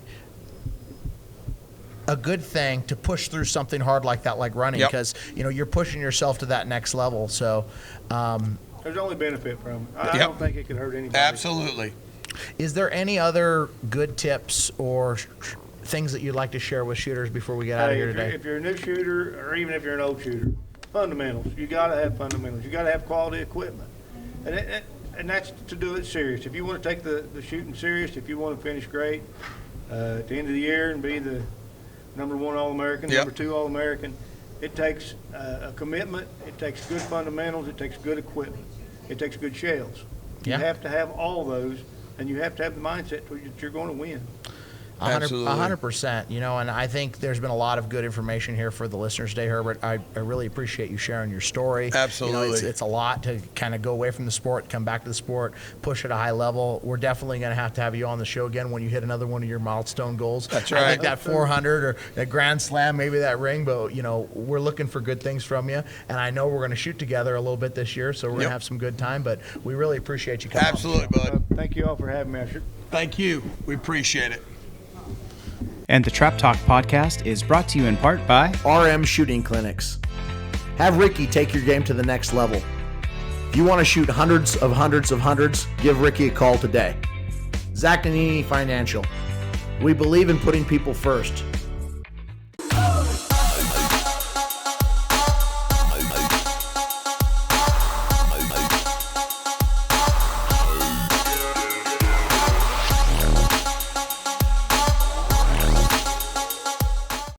Speaker 1: a good thing to push through something hard like that, like running, because, you're pushing yourself to that next level. So
Speaker 3: there's only benefit from it. I don't think it could hurt anybody.
Speaker 2: Absolutely.
Speaker 1: Is there any other good tips or things that you'd like to share with shooters before we get out of here today?
Speaker 3: If you're a new shooter, or even if you're an old shooter, fundamentals. You got to have fundamentals. You got to have quality equipment. And and that's to do it serious. If you want to take the shooting serious, if you want to finish great at the end of the year and be the number 1 All-American,
Speaker 2: Yep.
Speaker 3: number 2 All-American, it takes a commitment. It takes good fundamentals. It takes good equipment. It takes good shells.
Speaker 1: Yeah.
Speaker 3: You have to have all those, and you have to have the mindset that you're going to win.
Speaker 2: Absolutely.
Speaker 1: 100%. You know, and I think there's been a lot of good information here for the listeners today, Herbert. I really appreciate you sharing your story.
Speaker 2: Absolutely.
Speaker 1: You know, it's a lot to kind of go away from the sport, come back to the sport, push at a high level. We're definitely going to have you on the show again when you hit another one of your milestone goals.
Speaker 2: That's
Speaker 1: I
Speaker 2: right.
Speaker 1: think that 400 or that Grand Slam, maybe that ring, but, you know, we're looking for good things from you. And I know we're going to shoot together a little bit this year, so we're going to have some good time. But we really appreciate you coming
Speaker 2: Absolutely, bud.
Speaker 3: Thank you all for having me.
Speaker 2: Thank you. We appreciate it.
Speaker 4: And the Trap Talk podcast is brought to you in part by
Speaker 1: RM Shooting Clinics. Have Ricky take your game to the next level. If you want to shoot hundreds, give Ricky a call today. Zach Nannini Financial. We believe in putting people first.